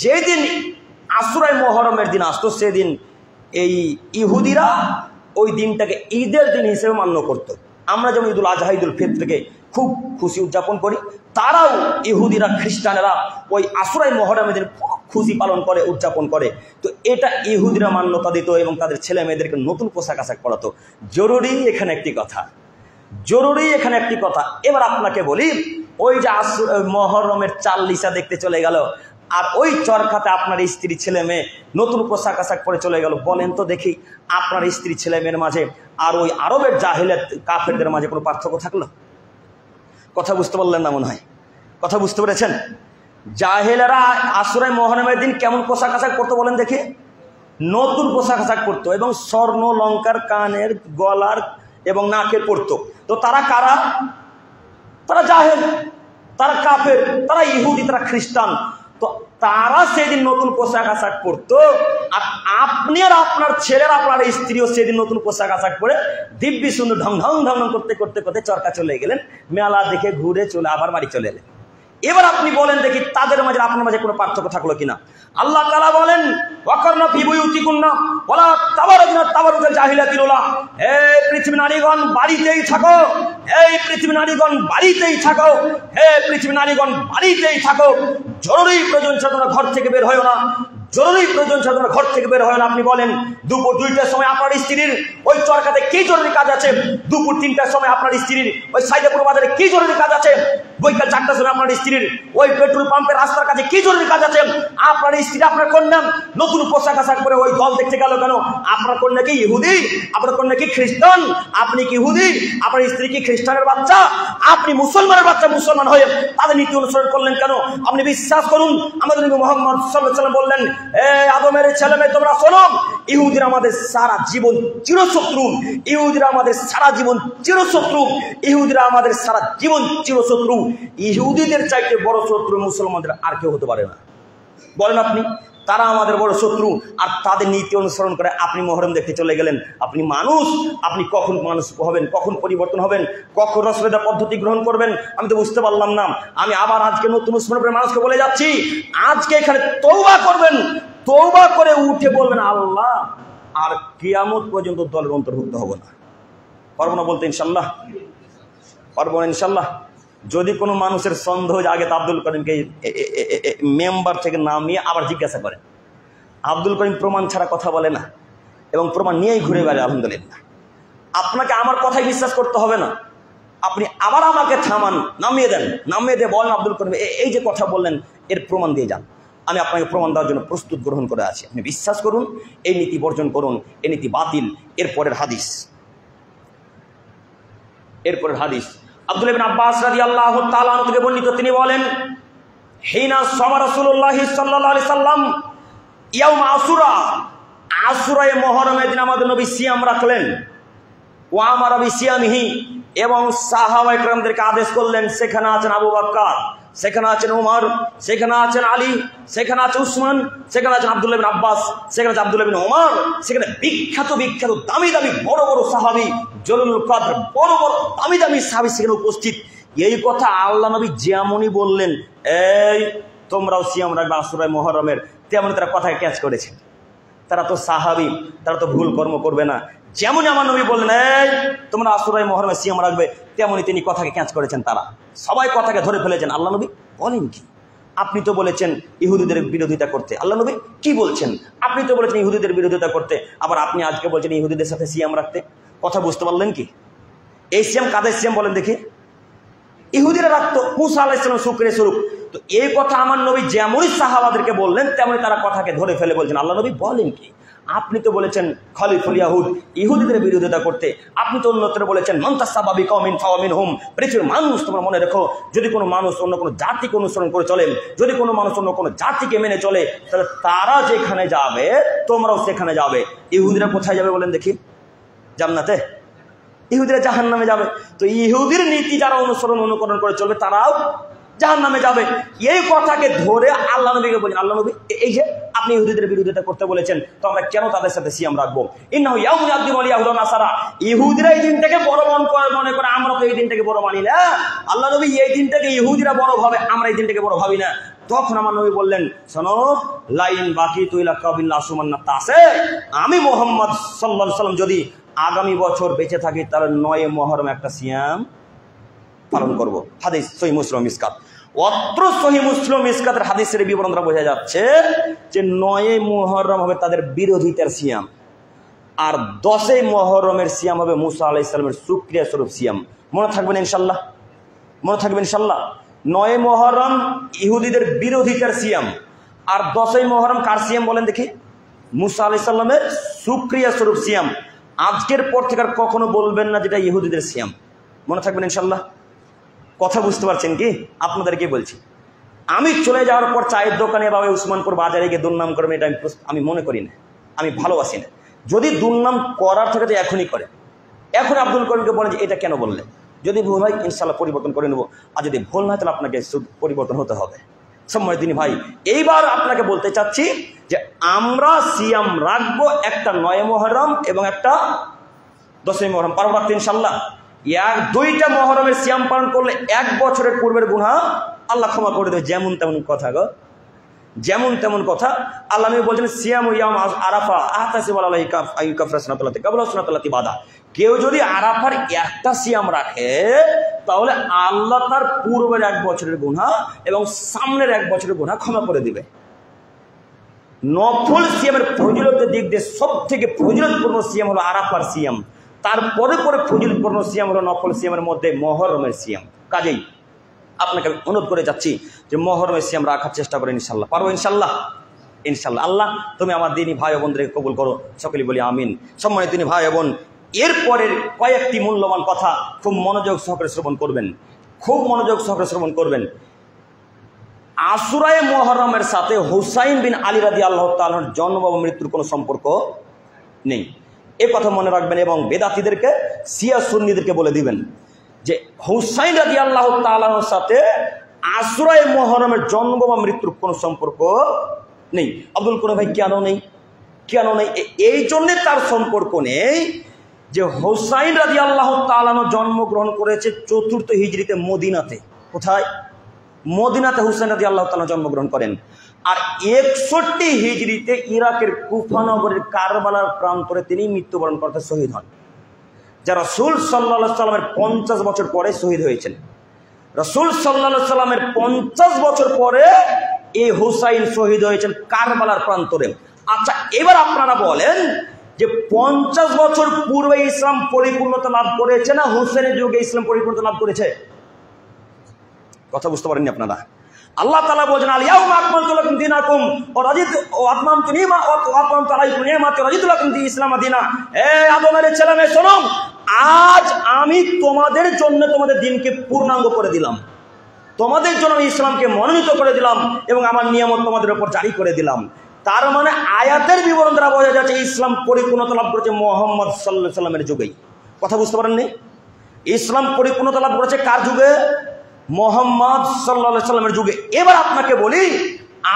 A: যেদিন আশুরায়ে মহরমের দিন আসতো সেদিন এই ইহুদিরা ওই দিনটাকে ঈদের দিন হিসেবে মান্য করত। আমরা যেমন ঈদুল আজহা, ঈদুল ফিতরকে খুব খুশি উদযাপন করি, তারাও ইহুদিরা খ্রিস্টানেরা ওই আশুরায়ে মহরমের দিন খুশি পালন করে, উদযাপন করে। তো এটা ইহুদিরা মান্যতা দিত এবং তাদের ছেলে মেয়েদেরকে নতুন পোশাক আশাক পরাতো। জরুরি এখানে একটি কথা, জরুরি এখানে একটি কথা। এবার আপনাকে বলি, ওই যে মহরমের চাল লিসা দেখতে চলে গেল, আর ওই চরখাতে আপনার স্ত্রী ছেলে মেয়ে নতুন পোশাক আশাক পরে চলে গেল, বলেন তো দেখি আপনার স্ত্রী ছেলে মেয়ের মাঝে আর ওই আরবের জাহেলিয়াত কাফেরদের মাঝে কোনো পার্থক্য থাকলো? কথা বুঝতে পারলেন না মনে হয়, কথা বুঝতে পেরেছেন? জাহেলেরা আশুরায়ে মহরমের দিন কেমন পোশাক আশাক করতো বলেন দেখি? নতুন পোশাক আশাক করতো এবং স্বর্ণ লঙ্কার কানের, গলার এবং নাকের পরতো। তো তারা কারা? তারা জাহেল, তারা কাফের, তারা ইহুদি, তারা খ্রিস্টান। তো তারা সেদিন নতুন পোশাক আশাক পরতো, আর আপনি আর আপনার ছেলের, আপনার স্ত্রীও সেদিন নতুন পোশাক আশাক পরে দিব্যি সুন্দর ঢং ঢং ঢং করতে করতে করতে চরকা চলে গেলেন, মেলা দেখে ঘুরে চলে আবার বাড়ি চলে এলেন। এবার আপনি বলেন দেখি তাদের মাঝে আপনার মাঝে কোনো পার্থক্য থাকলো কিনা? আল্লাহ তাআলা বলেন, ওয়াকারনা ফি বুয়ুতিকুন্না ওয়ালা তাবারাজনা তাবারুজাল জাহিলিয়াতিল উলা। এই পৃথিবীর নারীগণ বাড়িতেই থাকো, এই পৃথিবীর নারীগণ বাড়িতেই থাকো, হে পৃথিবীর নারীগণ বাড়িতেই থাকো। জরুরি প্রয়োজন ছাড়া তোমরা ঘর থেকে বের হয়ো না, জরুরি প্রয়োজন ছাড়া তোমরা ঘর থেকে বের হয় না। আপনি বলেন দুপুর 2টার সময় আপনার স্ত্রীর ওই চরকাতে কি জরুরি কাজ আছে? দুপুর 3টার সময় আপনার স্ত্রীর ওই সাইদাপুর বাজারে কি জরুরি কাজ আছে? বৈকাল 4টার সময় আপনার স্ত্রীর ওই পেট্রোল পাম্পের রাস্তার কাছে কি জরুরি কাজ আছে? আপনার স্ত্রী, আপনার কন্যা নতুন পোশাক আশাক করে ওই দল দেখতে গেল কেন? আপনার কন্যা কি ইহুদি? আপনার কন্যা কি খ্রিস্টান? আপনি কি ইহুদি? আপনার স্ত্রী কি খ্রিস্টানের বাচ্চা? আপনি মুসলমানের বাচ্চা, মুসলমান হয়ে তাদের নীতি অনুসরণ করলেন কেন? আপনি বিশ্বাস করুন, আমাদের নবী মুহাম্মদ সাল্লাল্লাহু আলাইহি ওয়াসাল্লাম বললেন, আদমের ছেলে মেয়ে তোমরা শোনো, ইহুদিরা আমাদের সারা জীবন চিরশত্রু, ইহুদিরা আমাদের সারা জীবন চিরশত্রু, ইহুদিরা আমাদের সারা জীবন চিরশত্রু। ইহুদিদের চাইতে বড় শত্রু মুসলমানদের আর কেউ হতে পারে না। বলেন আপনি? তারা আমাদের বড় শত্রু, আর তাদের নীতি অনুসরণ করে আপনি মহরম দেখতে চলে গেলেন। আপনি মানুষ, আপনি কখন মানুষ হবেন, কখন পরিবর্তন হবেন, কখন রাসূলের পদ্ধতি গ্রহণ করবেন, আমি তো বুঝতে পারলাম না। আমি আবার আজকে নতুন উসমানপুরের মানুষকে বলে যাচ্ছি, আজকে এখানে তওবা করবেন, তওবা করে উঠে বলবেন আল্লাহ আর কিয়ামত পর্যন্ত দলের অন্তর্ভুক্ত হব না। পারবো না বলতে ইনশাল্লাহ? পারবো না ইনশাল্লাহ? যদি কোনো মানুষের সন্দেহ আগে তো আব্দুল করিমকে মেম্বার থেকে নামিয়ে আবার জিজ্ঞাসা করেন। আব্দুল করিম প্রমাণ ছাড়া কথা বলে না এবং প্রমাণ নিয়েই ঘুরে বেড়ায় আলহামদুলিল্লাহ। আপনাকে আমার কথাই বিশ্বাস করতে হবে না, আপনি আবার আমাকে থামান, নামিয়ে দেন, নামিয়ে দিয়ে বলেন আব্দুল করিম এই যে কথা বললেন এর প্রমাণ দিয়ে যান। আমি আপনাকে প্রমাণ দেওয়ার জন্য প্রস্তুত গ্রহণ করে আছি। আপনি বিশ্বাস করুন, এই নীতি বর্জন করুন, এই নীতি বাতিল। এরপরের হাদিস, এরপরের হাদিস আব্দুল্লাহ ইবনে আব্বাস রাদিয়াল্লাহু তাআলা আনহু থেকে বর্ণিত, তিনি বলেন হিনা সামা রাসূলুল্লাহ সাল্লাল্লাহু আলাইহি সাল্লাম ইয়াউম আশুরা, আশুরায়ে মুহররমের দিন আমাদের নবী সিয়াম রাখলেন। ওয়া আমারা বিসিয়ামিহি, এবং সাহাবায়ে কেরামদেরকে আদেশ করলেন। সেখানে আছেন আবু বকর, সেখানে আছেন ওমর, সেখানে আছেন আলী, সেখানে আছে উসমান, সেখানে আছেন আব্দুল্লাহ ইবনে আব্বাস, সেখানে আছে আব্দুল্লাহ ইবনে ওমর, সেখানে বিখ্যাত বিখ্যাত দামি দামি বড় বড় সাহাবী, জলিলুল কদর বড় বড় দামি দামি সাহাবী সেখানে উপস্থিত। এই কথা আল্লাহ নবী যেমনই বললেন এই তোমরাও সিয়াম রাখবে আশুরায়ে মুহররমের, তেমনি তারা কথাকে ক্যাচ করেছে। তারা তো সাহাবী, তারা তো ভুল কর্ম করবে না। যেমনই আমার নবী বললেন এই তোমরা আশুরায়ে মুহররমে সিয়াম রাখবে, তেমনি তিনি কথাকে ক্যাচ করেছেন। তারা সবাই কথাকে ধরে ফেলেছেন। আল্লাহ নবী বলেন কি? আপনি তো বলেছেন ইহুদিদের বিরোধিতা করতে। আল্লাহ নবী কি বলছেন? আপনি তো বলেছেন ইহুদিদের বিরোধিতা করতে, আবার আপনি আজকে বলছেন ইহুদিদের সাথে সিয়াম রাখতে। কথা বুঝতে পারলেন কি? এই সিয়াম কাদের সিয়াম বলেন দেখি? ইহুদিরা রাখতো, মুসা আলাইহিস সালাম শুকরিয়া স্বরূপ। তো এই কথা আমার নবী যেমনই সাহাবাদেরকে বললেন তেমনি তারা কথাকে ধরে ফেলে বলছেন আল্লাহ নবী বলেন কি? আপনি তো বলেছেন খলিফুল ইয়াহুদ, ইহুদিদের বিরোধিতা করতে। আপনি তো অন্যত্র বলেছেন মন্তাসাবা বিকওমিন ফাওয়ামিনহুম, পৃথিবীর মানুষ তোমরা মনে রেখো, যদি কোনো মানুষ অন্য কোনো জাতিকে অনুসরণ করে চলে, যদি কোনো মানুষ অন্য কোনো জাতিকে মেনে চলে, তাহলে তারা যেখানে যাবে তোমরাও সেখানে যাবে। ইহুদিরা কোথায় যাবে বলেন দেখি? জান্নাতে। ইহুদিরা জাহান্নামে যাবে। তো ইহুদির নীতি যারা অনুকরণ করে চলবে তারাও জাহান্নামে যাবে। এই কথাকে ধরে আল্লাহ নবীকে বলেন আল্লাহ নবী এই যে আপনি ইহুদিদের বিরোধিতা করতে বলেছেন, তো আমরা কেন তাদের সাথে সিয়াম রাখবো? ইন্নাহু ইয়াউমুন ইয়াকদিমু আল-ইয়াহুদু ওয়ান নাসারা, ইহুদিরা এই দিনটাকে বড় মনে করে, আমরা তো এই দিনটাকে বড় মানি না। আল্লাহ নবী এই দিনটাকে ইহুদিরা বড় ভাবে, আমরা এই দিনটাকে বড় ভাবি না। তখন আমার নবী বললেন শোনো, লাইন বাকি তুইলা কাবিল আসুমান্না তাসে, আমি মুহাম্মদ সাল্লাল্লাহু আলাইহি ওয়াসাল্লাম যদি আগামী বছর বেঁচে থাকি তাহলে 9 মুহররম একটা সিয়াম পালন করব। হাদিস সহিহ মুসলিম মিসকাত। অত্র সহিহ মুসলিম মিসকাতের হাদিসের বিবরণ দ্বারা বোঝা যাচ্ছে যে 9 মুহররম হবে তাদের বিরোধিতার সিয়াম, আর 10 মুহররমের সিয়াম হবে মুসা আলাইহিস সালামের শুকরিয়া স্বরূপ সিয়াম। মনে থাকবেন ইনশাআল্লাহ? মনে থাকবেন ইনশাআল্লাহ? 9 মুহররম ইহুদিদের বিরোধিতার সিয়াম, আর 10 মুহররম কার সিয়াম বলেন দেখি? মুসা আলাইহিস সালামের শুকরিয়া স্বরূপ সিয়াম। আজকের পর থেকে আর কখনো বলবেন না যেটা ইহুদিদের সিয়াম। মনে থাকবেন ইনশাআল্লাহ? কথা বুঝতে পারছেন কি? আপনাদেরকে বলছি, আমি চলে যাওয়ার পর চায়ের দোকানে বা উসমানপুর বাজারে গিয়ে দুর্নাম করবেন এটা আমি মনে করি না, আমি ভালোবাসি না। যদি দুর্নাম করার থাকে তো এখনই করে। এখন আব্দুল করিমকে বলেন যে এটা কেন বললেন, যদি ভুল হয় ইনশাআল্লাহ পরিবর্তন করে নেব, আর যদি ভুল না হয় তাহলে আপনাকে পরিবর্তন হতে হবে। সম্মানিত দিনী ভাই, এইবার আপনাকে বলতে চাচ্ছি যে আমরা সিয়াম রাখবো একটা 9 মুহররম এবং একটা 10 মুহররম। পারবো রাখতে ইনশাআল্লাহ? দুইটা মুহররমের সিয়াম পালন করলে 1 বছরের পূর্বের গুনাহ আল্লাহ ক্ষমা করে দেবে। যেমন তেমন কথা গো, যেমন তেমন কথা। আল্লাহ নবী বলছেন সিয়ামু ইয়াউম আরাফা আহতাসিবু আলাইহি কাফরা সানাতাল্লাতি কাবলা সানাতাল্লাতি বাদা। কেউ যদি আরাফার একটা সিয়াম রাখে তাহলে আল্লাহ তার পূর্বের 1 বছরের গুনাহ এবং সামনের 1 বছরের গুনাহ ক্ষমা করে দিবে। নফল সিয়ামের ফজিলতের দিক দিয়ে সবথেকে ফজিলতপূর্ণ সিয়াম হলো আরাফার সিয়াম, তারপরে ফজিলতপূর্ণ সিয়াম হলো নফল সিয়ামের মধ্যে মুহররমের সিয়াম। কাজেই আপনাকে আমি অনুরোধ করে যাচ্ছি যে মুহররমের সিয়াম রাখার চেষ্টা করেন ইনশাআল্লাহ। পারবো ইনশাআল্লাহ? ইনশাআল্লাহ। আল্লাহ তুমি আমার দিনী ভাই বোনদেরকে কবুল করো, সকলেই বলি আমিন। সম্মানিত দিনী ভাই বোন, এরপরের কয়েকটি মূল্যবান কথা খুব মনোযোগ সহকারে শ্রবণ করবেন, খুব মনোযোগ সহকারে শ্রবণ করবেন। আশুরায়ে মুহররমের সাথে হুসাইন বিন আলী রাদিয়াল্লাহু তাআলার জন্ম বা মৃত্যুর কোনো সম্পর্ক নেই, এ কথা মনে রাখবেন। এবং বেদাতীদেরকে, শিয়া সুন্নিদেরকে বলে দিবেন যে হুসাইন রাদিয়াল্লাহু তাআলার সাথে আশুরায়ে মুহররমের জন্ম বা মৃত্যুর কোনো সম্পর্ক নেই। আব্দুল করিম ভাই কেন নেই? কেন নেই? এই জন্যে তার সম্পর্ক নেই যে হুসাইন রাদিয়াল্লাহু তাআলা জন্মগ্রহণ করেছে 4th হিজরিতে মদিনাতে। কোথায়? মদিনাতে হুসাইন রাদিয়াল্লাহু তাআলা জন্মগ্রহণ করেন। আর 61 হিজরিতে ইরাকের কুফা নগরের কারবালার প্রান্তরে তিনি মৃত্যুবরণ করতে শহীদ হন। যা রাসূল সাল্লাল্লাহু আলাইহি সাল্লামের 50 বছর পরে শহীদ হয়েছেন। রাসূল সাল্লাল্লাহু আলাইহি সাল্লামের 50 বছর পরে এই হুসাইন শহীদ হয়েছেন কারবালার প্রান্তরে। আচ্ছা, এবার আপনারা বলেন যে 50 বছর পূর্বে ইসলাম পরিপূর্ণতা লাভ করেছে না হুসাইনের যুগে ইসলাম পরিপূর্ণতা লাভ করেছে? কথা বুঝতে পারেননি আপনারা? আল্লাহ তাআলা বলেন, আল ইয়াউমা আকমালতু লাকুম দীনাকুম ওয়া রাদিতু ওয়া আতমামতু আলাইকুম নি'মাতি ওয়া রাদিতু লাকুম ইসলাম দীনা। হে আদমের ছেলেমেয়ে শোনো, আজ আমি তোমাদের জন্য তোমাদের দিনকে পূর্ণাঙ্গ করে দিলাম, তোমাদের জন্য আমি ইসলামকে মনোনীত করে দিলাম এবং আমার নিয়ামত তোমাদের উপর জারি করে দিলাম। তার মানে আয়াতের বিবরণ দ্বারা বোঝা যাচ্ছে ইসলাম পরিপূর্ণতা লাভ করেছে মুহাম্মদ সাল্লাল্লাহু আলাইহি সাল্লামের যুগেই। কথা বুঝতে পারেননি? ইসলাম পরিপূর্ণতা লাভ করেছে কার যুগে? মুহাম্মদ সাল্লাল্লাহু আলাইহি সাল্লামের যুগে। এবার আপনাকে বলি,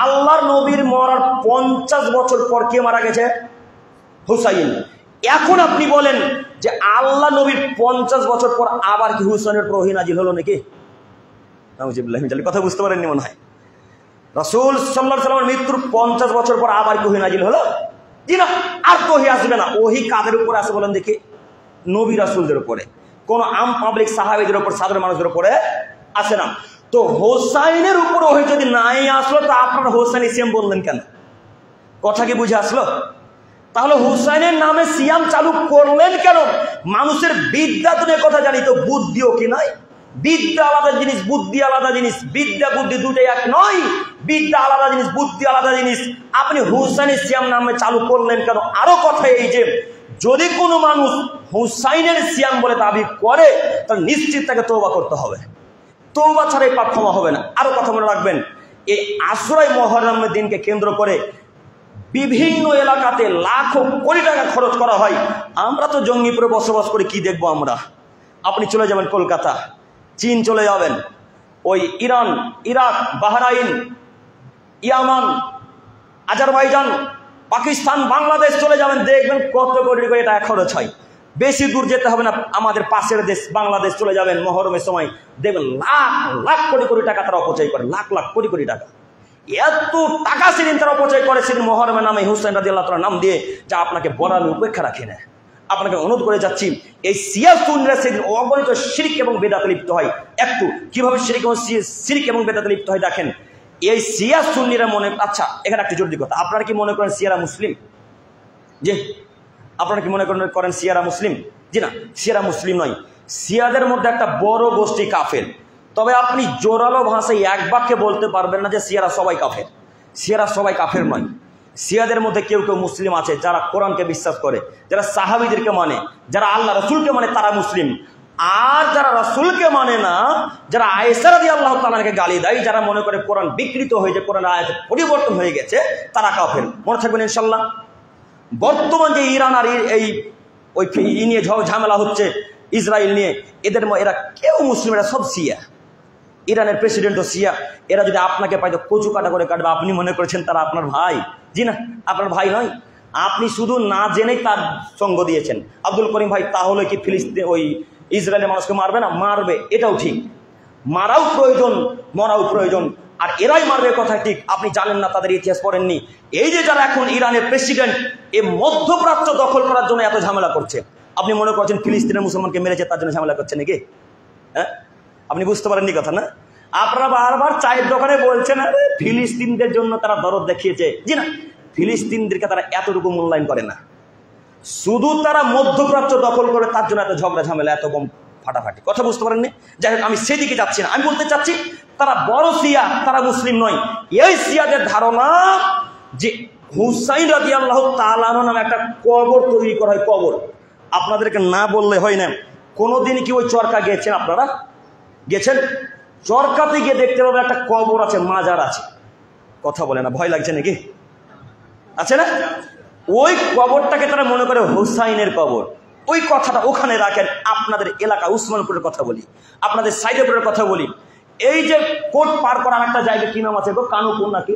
A: আল্লাহর নবীর মরার 50 বছর পর কে মারা গেছে? হুসাইন। এখন আপনি বলেন যে আল্লাহ নবীর 50 বছর পর আবার কি হুসাইনের উপর ওহী নাজিল হলো নাকি? কথা বুঝতে পারেননি মনে হয়। রাসূল সাল্লাল্লাহু আলাইহি সাল্লামের মৃত্যুর 50 বছর পর আবার কি ওহী নাজিল হলো? জি না, আর তো ওহী আসবে না। ওহী কাদের উপরে আসে বলেন দেখি? নবী রাসূলদের উপরে, কোন আম পাবলিক সাহাবীদের উপর, সাধারণ মানুষদের উপরে আসে না। তো হোসাইনের উপর ওহী যদি নাই আসলো তো আপনারা হোসাইন সিয়াম বললেন কেন? কথা কি বুঝে আসলো? তাহলে হুসাইনের নামে সিয়াম চালু করলেন কেন? মানুষের বিদ্যা তো কথা জানি, তো বুদ্ধিও কি নাই? বিদ্যা আলাদা জিনিস, বুদ্ধি আলাদা জিনিস। বিদ্যা বুদ্ধি দুটোই এক নয়। বিদ্যা আলাদা জিনিস, বুদ্ধি আলাদা জিনিস। আপনি হুসাইনের সিয়াম নামে চালু করলেন কেন? আরো কথা এই যে যদি কোনো মানুষ হুসাইনের সিয়াম বলে দাবি করে তাহলে নিশ্চিত তাকে তওবা করতে হবে। তওবা ছাড়া এই পাপ ক্ষমা হবে না। আরো কথা মনে রাখবেন, এই আশুরাই মুহররমের দিনকে কেন্দ্র করে বিভিন্ন এলাকাতে লাখো কোটি টাকা খরচ করা হয়। আমরা তো জঙ্গিপুরে বসবাস করে কি দেখবো আমরা? আপনি চলে যাবেন কলকাতা, চীন চলে যাবেন, ওই ইরান, ইরাক, বাহরাইন, ইয়ামান, আজারবাইজান, পাকিস্তান, বাংলাদেশ চলে যাবেন, দেখবেন কত কোটি টাকা খরচ হয়। বেশি দূর যেতে হবে না, আমাদের পাশের দেশ বাংলাদেশ চলে যাবেন, মহরমের সময় দেখবেন লাখ লাখ কোটি টাকা তারা অপচয় করে, লাখ লাখ কোটি টাকা। এত টাকা সেদিন তারা অপচয় করে সেদিন মহরমের নামে, হুসাইন রাদিয়াল্লাহু তাআলার নাম দিয়ে, যা আপনাকে বড় আমি উপেক্ষা রাখি না। আপনাকে অনুরোধ করে যাচ্ছি, এই শিয়া সুন্নিরা সেদিন অগণিত শিরক এবং বেদাতে লিপ্ত হয়। একটু কিভাবে শিরক এবং বেদাতে লিপ্ত হয় দেখেন। এই শিয়া সুন্নিরা মনে, আচ্ছা এখানে একটা জরুরি কথা, আপনারা কি মনে করেন শিয়ারা মুসলিম? জি, আপনারা কি মনে করেন শিয়ারা মুসলিম? জি না, শিয়ারা মুসলিম নয়। শিয়াদের মধ্যে একটা বড় গোষ্ঠী কাফের। তবে আপনি জোরালো ভাষায় এক বাক্যে বলতে পারবেন না যে শিয়ারা সবাই কাফের। শিয়ারা সবাই কাফের নয়। শিয়াদের মধ্যে কেউ কেউ মুসলিম আছে যারা কোরআনকে বিশ্বাস করে, যারা সাহাবীদেরকে মানে, যারা আল্লাহ রাসূলকে মানে, তারা মুসলিম। আর যারা রাসূলকে মানে না, যারা আয়েশা রাদিয়াল্লাহু তাআলাকে গালি দেয়, যারা মনে করে কোরআন বিকৃত হয়েছে, কোরআন আয়াত পরিবর্তন হয়ে গেছে, তারা কাফের। মনে থাকবেন ইনশাআল্লাহ। বর্তমান যে ইরান আর এই ওই নিয়ে ঝামেলা হচ্ছে ইসরায়েল নিয়ে, এরা কেউ মুসলিম, এরা সব শিয়া। ইরানের প্রেসিডেন্টও শিয়া। এরা যদি আপনাকে পাইতো কচু কাটা করে কাটবে, আপনি মনে করেছেন তারা আপনার ভাই? জি না, আপনার ভাই নয়। আপনি শুধু না জেনেই তার সঙ্গ দিয়েছেন। আব্দুল করিম ভাই, তাহলে কি ফিলিস্তিন ওই ইসরায়েলের মানুষকে মারবে না? মারবে, এটাও ঠিক। মারাও প্রয়োজন, মরাও প্রয়োজন। আর এরাই মারবে, কথা ঠিক। আপনি জানেন না, তাদের ইতিহাস পড়েননি। এই যে যারা এখন ইরানের প্রেসিডেন্ট, এই মধ্যপ্রাচ্য দখল করার জন্য এত ঝামেলা করছে, আপনি মনে করছেন ফিলিস্তিনের মুসলমানকে মেরেছে তার জন্য ঝামেলা করছে নাকি? হ্যাঁ, আপনি বুঝতে পারেননি কথা না? আপনারা বারবার চায়ের দোকানে বলছেন আরে ফিলিস্তিনদের জন্য তারা দরদ দেখিয়েছে। জি না, ফিলিস্তিনদেরকে তারা এতটুকু মূল্যায়ন করে না। শুধু তারা মধ্যপ্রাচ্য দখল করে তার জন্য এত ঝগড়া ঝামেলা, এত বম ফাটাফাটি। কথা বুঝতে পারেননি? যাই হোক, আমি সেদিকে যাচ্ছি না। আমি বলতে চাচ্ছি তারা বড় শিয়া, তারা মুসলিম নয়। এই শিয়াদের ধারণা যে হুসাইন রাদিয়াল্লাহু তাআলা নামে একটা কবর তৈরি করা হয়। কবর আপনাদেরকে না বললে হয় না। কোনোদিন কি ওই চরকা গিয়েছেন? আপনারা গেছেন? চরকাতে গিয়ে দেখতে পাবেন একটা কবর আছে, মাজার আছে। কথা বলে না, ভয় লাগছে নাকি? আছে না? ওই কবরটাকে তারা মনে করে হুসাইনের কবর। ওই কথাটা ওখানে রাখেন। আপনাদের এলাকা উসমানপুরের কথা বলি, আপনাদের সাইদেপুরের কথা বলি। এই যে কোর্ট পার করার একটা জায়গা, কি নাম আছে গো? কানুপুর নাকি?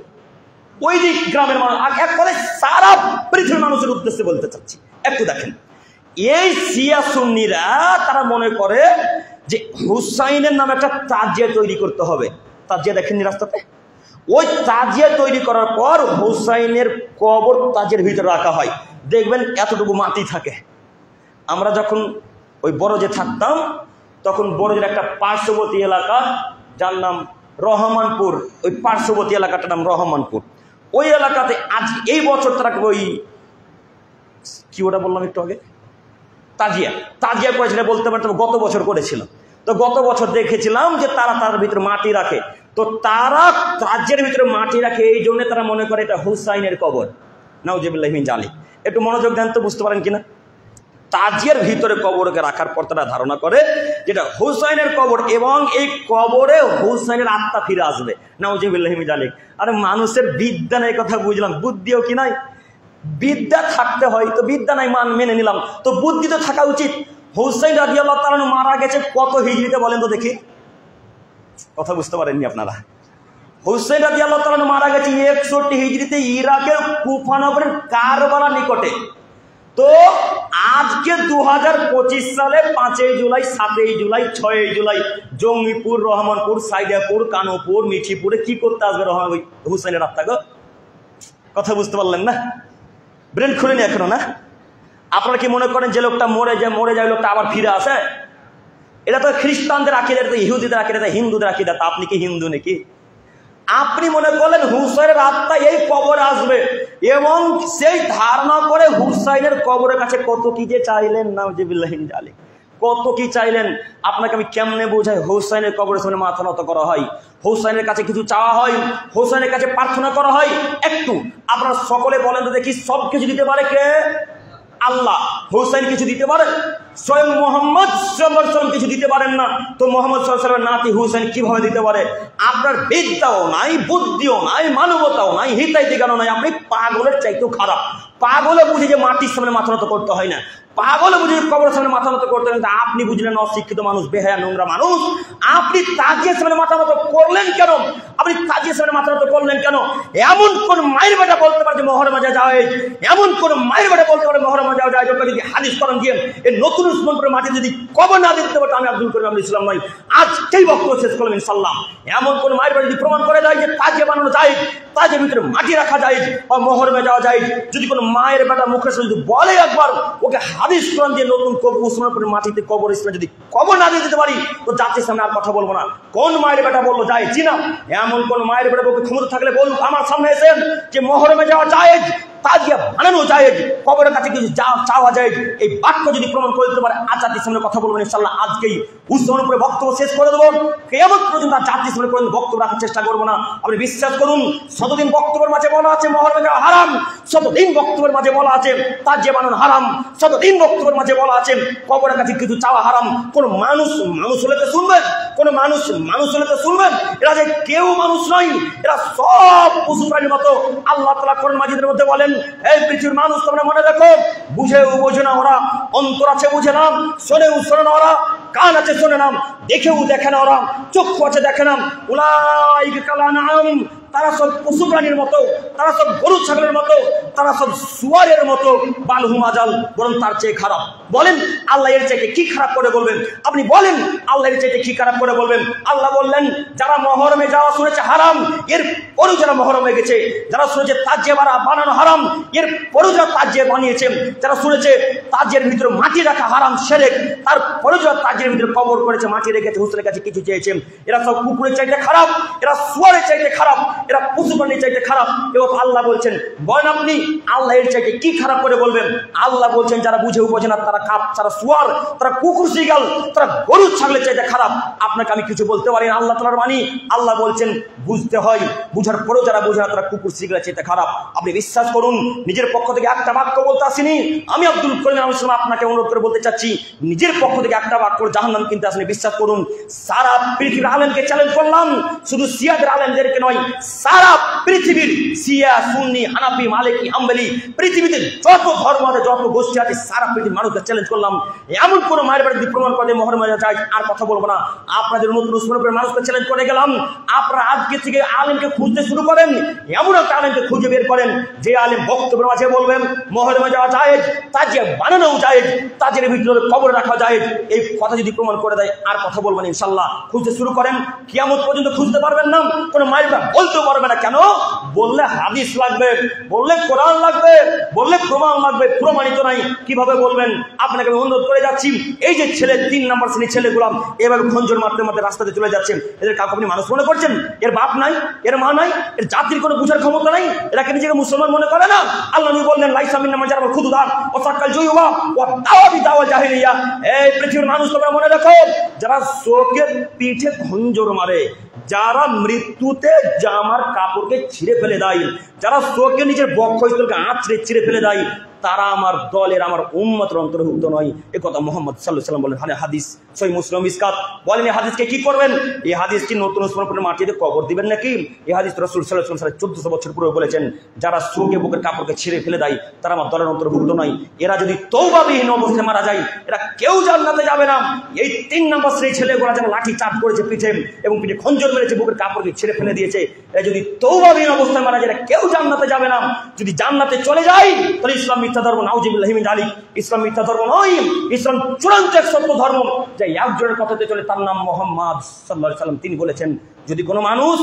A: ওই দিক গ্রামের মানুষ, এক কথা সারা পৃথিবীর মানুষের উদ্দেশ্যে বলতে চাচ্ছি, একটু দেখেন। এই শিয়া সুন্নিরা তারা মনে করে যে হুসাইনের নামে একটা তাজিয়া তৈরি করতে হবে। তাজিয়া দেখেননি রাস্তাতে? ওই তাজিয়া তৈরি করার পর হুসাইনের কবর তাজের ভিতরে রাখা হয়, দেখবেন এতটুকু মাটি থাকে। আমরা যখন ওই বড়জে থাকতাম তখন বড়জের একটা পার্শ্ববর্তী এলাকা, যার নাম রহমানপুর, ওই পার্শ্ববর্তী এলাকাটার নাম রহমানপুর। ওই এলাকাতে আজ এই বছর তারা ওই কি ওটা বললাম একটু আগে, তাজিয়া করেছিল, বলতে পারতাম গত বছর করেছিল। তো গত বছর দেখেছিলাম যে তারা তার ভিতরে মাটি রাখে। তো তারা তাজিয়ার ভিতরে মাটি রাখে এই জন্য তারা মনে করে এটা হুসাইনের কবর। নাউজুবিল্লাহি মিন জালিক। একটু মনোযোগ দেন তো, বুঝতে পারেন কিনা? তাজিয়ার ভিতরে কবরকে রাখার পর তারা ধারণা করে যেটা হুসাইনের কবর এবং এই কবরে হুসাইনের আত্মা ফিরে আসবে। নাউজুবিল্লাহি মিন জালিক। আরে মানুষের বিদ্যা নেই, কথা বুঝলাম, বুদ্ধিও কি নাই? বিদ্যা থাকতে হয়, তো বিদ্যা নাই মেনে নিলাম, তো বুদ্ধি তো থাকা উচিত। হুসাইন রাদিয়াল্লাহু তাআলা মারা গেছে কত হিজরিতে বলেন তো দেখি? কথা বুঝতে পারেননি আপনারা? হুসাইন রাদিয়াল্লাহু তাআলা মারা গেছে 61 হিজরিতে ইরাকের কুফা নগরের কারবালার নিকটে। তো আজকে 2025 সালে 5 জুলাই, 7 জুলাই, 6 জুলাই জঙ্গিপুর, রহমানপুর, সাইদাপুর, কানুপুর, মিঠিপুরে কি করতে আসবে হুসাইনের আত্মা গো? কথা বুঝতে পারলেন না? ব্রেন খুলেনি এখনো না? আপনারা কি মনে করেন যে লোকটা মরে যায় লোকটা আবার ফিরে আসে? এটা তো খ্রিস্টানদের আকীদা, এটা তো ইহুদিদের আকীদা, এটা হিন্দুদের আকীদা। তা আপনি কি হিন্দু নাকি? আপনি মনে করলেন হুসাইনের আত্মা এই কবরে আসবে এবং সেই ধারণা করে হুসাইনের কবরের কাছে কত কি যে চাইলেন, নাউজুবিল্লাহি মিন জালিক, কত কি চাইলেন। আপনাকে আমি কেমনে বোঝাই? হুসাইনের কবরের সামনে মাথা নত করা হয়, হুসাইনের কাছে কিছু চাওয়া হয়, হুসাইনের কাছে প্রার্থনা করা হয়। একটু আপনারা সকলে বলেন তো দেখি, সব কিছু দিতে পারে কে? আল্লাহ। হুসাইন কিছু দিতে পারে? স্বয়ং মোহাম্মদ সাল্লাল্লাহু আলাইহি ওয়াসাল্লাম কিছু দিতে পারেন না, তো মোহাম্মদ সাল্লাল্লাহু আলাইহি ওয়াসাল্লামের নাতি হুসাইন কিভাবে দিতে পারে? আপনার বিদ্যাও নাই, বুদ্ধিও নাই, মানবতাও নাই, হিতাইতে জ্ঞানও নাই, আপনি পাগলের চাইতেও খারাপ। পাগলে বুঝে যে মাটির সামনে মাথা নত করতে হয় না, পাগলে বুঝে কবরের সামনে মাথা নত করতে হয় না। আপনি বুঝলেন অশিক্ষিত মানুষ, বেহায়া নোংরা মানুষ, আপনি তাজিয়ার সামনে মাথা নত করলেন কেন? আপনি তাজিয়ার সামনে মাথা নত করলেন কেন? এমন কোন মায়ের বেটা বলতে পারে যে মহরমে যায়? এমন কোন মায়ের বেটা বলতে পারে মহরমে যায়? যদি হাদিস করেন দিয়ে এই নতুন উসমানপুরের মাটি যদি কবর না দিতে পারতো, আমি আব্দুল করিম ইসলাম নয়, আজকেই বক্তব্য শেষ করলাম ইনশাআল্লাহ। এমন কোন মায়ের বেটা যদি প্রমাণ করে যায় যে তাজিয়া বানানো যায়, তাজিয়ার ভিতরে মাটি রাখা যায় বা মহরমে যাওয়া যায়, যদি কোনো মায়ের বেটা মুখের সাথে যদি বলে একবার, ওকে হাদিস কোরআন দিয়ে নতুন উসমানপুরের মাটিতে কবর ইসলামে যদি কবর না দিয়ে দিতে পারি, তো জাতির সামনে আর কথা বলবো না। কোন মায়ের বেটা বললো যায় জি না? এমন কোন মায়ের বেটা বলতে ক্ষমতা থাকলে বলুক আমার সামনে এসেন যে মহরমে যাওয়া যায়, তাজিয়া বানানো যায়, কবরের কাছে কিছু চাওয়া যায়। এই বাক্য যদি প্রমাণ করে দিতে পারে, আর জাতির সামনে কথা বলবেন ইনশাআল্লাহ। আজকেই উসমানপুরে বক্তব্য শেষ করে দেবো, কিয়ামত পর্যন্ত আর জাতির সামনে পর্যন্ত বক্তব্য রাখার চেষ্টা করবো না। আপনি বিশ্বাস করুন, শতদিন বক্তব্যের মাঝে বলা আছে মহরমে যাওয়া হারাম, শতদিন বক্তব্যের মাঝে বলা আছে তাজিয়া বানানো হারাম, শতদিন বক্তব্যের মাঝে বলা আছে কবরের কাছে কিছু চাওয়া হারাম। কোন মানুষ হলে তো শুনবেন, কোন মানুষ হলে তো শুনবেন। এরা যে কেউ মানুষ নয়, এরা সব পশু প্রাণীর মতো। আল্লাহ তাআলা কোরআন মাজিদের মধ্যে বলেন, এই পৃথিবীর মানুষ তোমরা মনে রাখো, বুঝেও বোঝে না ওরা, অন্তর আছে বুঝে না, শোনেও শোনে না ওরা, কান আছে শোনে না, দেখেও দেখে না ওরা, চক্ষু আছে দেখে না। উলাইকা কাল আনআম, তারা সব পশু প্রাণীর মতো, তারা সব গরু ছাগলের মতো, তারা সব সুয়ারের মতো। বালহুম আজাল, বরং তার চেয়ে খারাপ। বলেন আল্লাহ এর চাইতে কি খারাপ করে বলবেন? আপনি বলেন আল্লাহ এর চাইতে কি খারাপ করে বলবেন? আল্লাহ বললেন যারা মহরমে যাওয়া শুনেছে হারাম, এর পরেও যারা মহরমে গেছে, যারা শুনেছে তাজিয়া বানানো হারাম, এর পরেও যারা তাজিয়া বানিয়েছে, যারা শুনেছে তাজিয়ার ভিতরে মাটি রাখা হারাম শিরক, তার পরেও যারা তাজিয়ার ভিতরে কবর করেছে, মাটি রেখেছে, হুসেনের কাছে কিছু চেয়েছে, এরা সব কুকুরের চাইতে খারাপ, এরা সুয়ারের চাইতে খারাপ, এরা পশু প্রাণীর চাইতে খারাপ। এবং আল্লাহ বলছেন, বলেন আপনি আল্লাহ এর চাইতে কি খারাপ করে বলবেন? আল্লাহ বলছেন যারা বুঝে বোঝে না, তারা কাপ, তারা সুয়ার, তারা কুকুর শিগাল, তারা গরু ছাগলের চাইতে খারাপ। আপনাকে আমি কিছু বলতে পারি না, আল্লাহ তাআলার বাণী। আল্লাহ বলছেন বুঝতে হয়, বুঝার পরেও যারা বোঝে না, তারা কুকুর শিগালের চাইতে খারাপ। আপনি বিশ্বাস করুন, নিজের পক্ষ থেকে একটা বাক্য বলতে আসিনি। আমি আব্দুল করিম ইসলাম আপনাকে অনুরোধ করে বলতে চাচ্ছি, নিজের পক্ষ থেকে একটা বাক্য জাহান্নাম কিনতে আসেনি। বিশ্বাস করুন, সারা পৃথিবীর আলেমকে চ্যালেঞ্জ করলাম, শুধু শিয়াদের আলেমদেরকে নয়, সারা পৃথিবীর শিয়া, সুন্নি, হানাফি, মালিকি, হাম্বলি, পৃথিবীতে যত ধর্ম আছে, যত গোষ্ঠী আছে, সারা পৃথিবীর মানুষকে চ্যালেঞ্জ করলাম, এমন কোনো মায়ের বাড়ি যদি প্রমাণ করে মহরম চাই, আর কথা বলবো না। আপনাদের নতুন উসমানপুরের মানুষকে চ্যালেঞ্জ করে গেলাম, আপনারা আজকে থেকে আলেমকে খুঁজতে শুরু করেন, এমন একটা আলেমকে খুঁজে বের করেন যে আলেম বক্তব্যের মাঝে বলবেন মহরমে যাওয়া জায়েজ, তাজিয়া বানানো জায়েজ, তাজিয়ার ভিতরে কবর রাখা জায়েজ, এই কথা যদি প্রমাণ করে দেয় আর কথা বলবেন ইনশাল্লাহ। খুঁজতে শুরু করেন, কিয়ামত পর্যন্ত খুঁজতে পারবেন না, কোনো মায়ের বলতে পারবে না। কেন? বললে হাদিস লাগবে, বললে কোরআন লাগবে, বললে প্রমাণ লাগবে, প্রমাণিত নাই, কিভাবে বলবেন? আপনাকে আমি অনুরোধ করে যাচ্ছি, এই যে ছেলে 3 নম্বর শ্রেণীর ছেলেগুলো এবার খঞ্জর মারতে মারতে রাস্তাতে চলে যাচ্ছেন, এদের কাউকে আপনি মানুষ মনে করছেন? এর বাপ নাই, এর মা নাই, এর জাতির কোনো বুঝার ক্ষমতা নাই, এরাকে নিজেকে মুসলমান মনে করে না? আল্লাহ নবী বললেন লাইসা মিন্না মান জারাবা খুদুদার ওয়া সাক্কাল জুয়ুবা ওয়া দাওয়াবি দাওয়াল জাহিলিয়া। এই পৃথিবীর মানুষ তোমরা মনে রাখো, যারা চোখের পিঠে খঞ্জর মারে, যারা মৃত্যুতে জামার কাপড়কে ছিঁড়ে ফেলে দেয়, যারা চোখে নিজের বক্ষস্থলকে আঁচড়ে ছিঁড়ে ফেলে দেয়, তারা আমার দলের, আমার উম্মতের অন্তর্ভুক্ত নয়। এ কথা মুহাম্মদ সাল্লাল্লাহু আলাইহি ওয়াসাল্লাম বলেন, হাদিস সহিহ মুসলিম মিসকাত। বলেন এই হাদিসকে কি করবেন? এই হাদিস কি নতুন উসমানপুরের মাটিতে কবর দিবেন নাকি? এই হাদিস রাসূল সাল্লাল্লাহু আলাইহি ওয়াসাল্লাম 1400 বছর পূর্বে বলেছেন, যারা চোখে বুকের কাপড়কে ছিঁড়ে ফেলে দেয় তারা আমার দলের অন্তর্ভুক্ত নয়। এরা যদি তওবাবিহীন অবস্থায় মারা যায়, এরা কেউ জান্নাতে যাবে না। এই 3 নম্বর শ্রেণীর ছেলেগুলো যারা লাঠি চাপ করেছে পিঠে এবং পিঠে খঞ্জর মেরেছে, বুকের কাপড়কে ছিঁড়ে ফেলে দিয়েছে, এরা যদি তওবাবিহীন অবস্থায় মারা যায়, এরা কেউ জান্নাতে যাবে না। যদি জান্নাতে চলে যায় তাহলে ইসলাম মিথ্যা ধর্ম, নাউযুবিল্লাহি মিন যালিক। ইসলাম মিথ্যা ধর্ম নয়, ইসলাম চূড়ান্ত এক সত্য ধর্ম, যে একজনের কথাতে চলে, তার নাম মুহাম্মদ সাল্লাল্লাহু আলাইহি ওয়াসাল্লাম। তিনি বলেছেন, যদি কোনো মানুষ,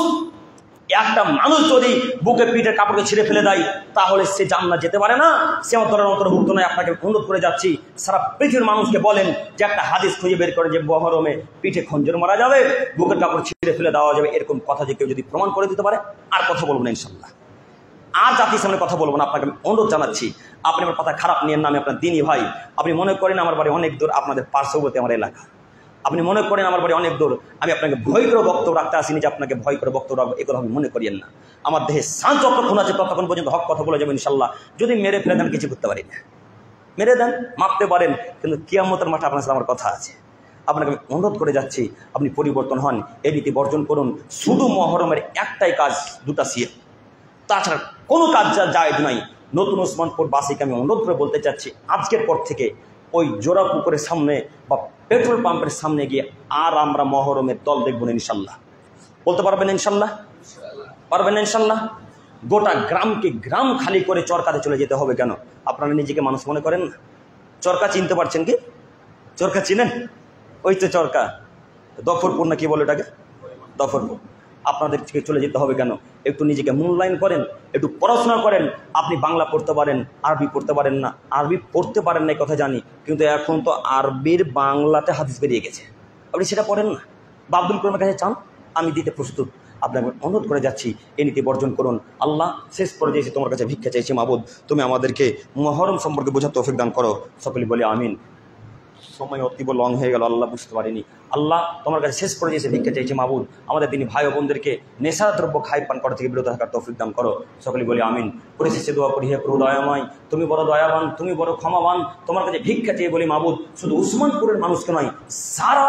A: একটা মানুষ যদি বুকে পিঠের কাপড়কে ছিঁড়ে ফেলে দেয়, তাহলে সে জান্নাত যেতে পারে না, সে আমার দলের অন্তর্ভুক্ত নয়। আপনাকে অনুরোধ করে যাচ্ছি, সারা পৃথিবীর মানুষকে বলেন যে একটা হাদিস খুঁজে বের করে যে মহরমে পিঠে খঞ্জর মারা যাবে, বুকের কাপড় ছিঁড়ে ফেলে দেওয়া যাবে, এরকম কথা যে কেউ যদি প্রমাণ করে দিতে পারে, আর কথা বলবো না ইনশাল্লাহ, আর জাতির সামনে কথা বলবো না। আপনাকে আমি অনুরোধ জানাচ্ছি, আপনি আমার কথা খারাপ নিয়েন না, আমি আপনার দিনই ভাই। আপনি মনে করেন আমার বাড়ি অনেক দূর, আপনাদের পার্শ্ববর্তী আমার এলাকা, আপনি মনে করেন আমার বাড়ি অনেক দূর, আমি আপনাকে ভয় করে বক্তব্য রাখতে আসিনি যে আপনাকে ভয় করে বক্তব্য রাখবো, এগুলো আমি মনে করিয়েন না। আমার দেহে শান্ত যতক্ষণ আছে ততক্ষণ পর্যন্ত হক কথা বলে যাবেন ইনশাল্লাহ। যদি মেরে ফেলে দেন, কিছু করতে পারি না, মেরে দেন, মারতে পারেন, কিন্তু কিয়ামতের মাঠে আপনার সাথে আমার কথা আছে। আপনাকে আমি অনুরোধ করে যাচ্ছি, আপনি পরিবর্তন হন, এই নীতি বর্জন করুন। শুধু মহরমের একটাই কাজ, 2টা সিয়ে, তাছাড়া কোনো কাজ জায়েজ নাই। নতুন ওসমানপুর বাসীকে আমি অনুরোধ করে বলতে চাচ্ছি, আজকের পর থেকে ওই জোড়া পুকুরের সামনে বা পেট্রোল পাম্পের সামনে গিয়ে আর আমরা মহরমের দল দেখব না ইনশাল্লাহ। বলতে পারবেন ইনশাল্লাহ? পারবেন ইনশাল্লাহ? গোটা গ্রামকে গ্রাম খালি করে চরকাতে চলে যেতে হবে। কেন? আপনারা নিজেকে মানুষ মনে করেন না? চরকা চিনতে পারছেন কি? চরকা চিনেন? ওই তো চরকা, দফরপুর না কি বলে ওটাকে, দফরপুর। আপনাদের থেকে চলে যেতে হবে কেন? একটু নিজেকে মূল্যায়ন করেন, একটু পড়াশোনা করেন। আপনি বাংলা পড়তে পারেন, আরবি পড়তে পারেন না, আরবি পড়তে পারেন না এই কথা জানি, কিন্তু এখন তো আরবির বাংলাতে হাদিস বেরিয়ে গেছে, আপনি সেটা পড়েন না। বা আব্দুল করিমের কাছে চান, আমি দিতে প্রস্তুত। আপনাকে অনুরোধ করে যাচ্ছি, এই নীতি বর্জন করুন। আল্লাহ শেষ পর্যায়ে এসে তোমার কাছে ভিক্ষা চাইছি, মাবুদ তুমি আমাদেরকে মুহররম সম্পর্কে বোঝার তৌফিক দান করো। সকলে বলে আমিন। সময় অতীব লং হয়ে গেল, আল্লাহ বুঝতে পারিনি। আল্লাহ তোমার কাছে শেষ পর্যায়ে এসে ভিক্ষা চাইছি, মাবুদ আমাদের তিনি ভাই ও বোনদেরকে নেশা দ্রব্য খাই পান করা থেকে বিরত থাকার তৌফিক দান করো। সকলে বলি আমিন। পরিশেষে দোয়া করি, হে প্রভু দয়াময়, তুমি বড় দয়াবান, তুমি বড় ক্ষমাবান। তোমার কাছে ভিক্ষা চেয়ে বলি মাবুদ, শুধু উসমানপুরের মানুষকে নয়, সারা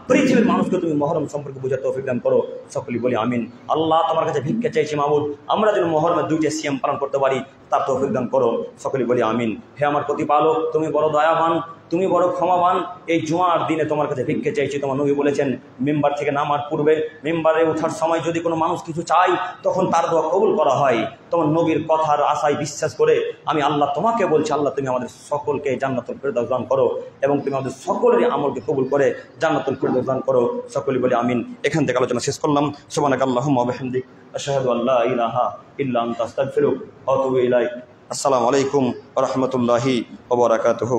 A: পৃথিবীর মানুষকে তুমি মহরম সম্পর্কে বোঝার তৌফিক দান করো। সকলে বলি আমিন। আল্লাহ তোমার কাছে ভিক্ষা চাইছি মাবুদ, আমরা যেন মহরমের 2টা সিয়াম পালন করতে পারি, তার তৌফিক দান করো। সকলে বলি আমিন। হে আমার প্রতিপালক, তুমি বড় দয়াবান, তুমি বড় ক্ষমাবান। এই জুমার দিনে তোমার কাছে ভিক্ষা চাইছি। তোমার নবী বলেছেন, মেম্বার থেকে নামার পূর্বে, মেম্বারে ওঠার সময় যদি কোনো মানুষ কিছু চায়, তখন তার দোয়া কবুল করা হয়। তোমার নবীর কথার আশায় বিশ্বাস করে আমি আল্লাহ তোমাকে বলছি, আল্লাহ তুমি আমাদের সকলকে জান্নাতুল ফিরদাউস দান করো এবং তুমি আমাদের সকলের আমলকে কবুল করে জান্নাতুল ফিরদাউস দান করো। সকলে বলে আমিন। এখান থেকে আলোচনা শেষ করলাম। সুবহানাকাল্লাহুম্মা ওয়া বিহামদিক, আশহাদু আল্লা ইলাহা ইল্লা আনতা আস্তাগফিরুকা ওয়া আতুবু ইলাইক। আসসালামু আলাইকুম ওয়া রাহমাতুল্লাহি ওয়া বারাকাতুহু।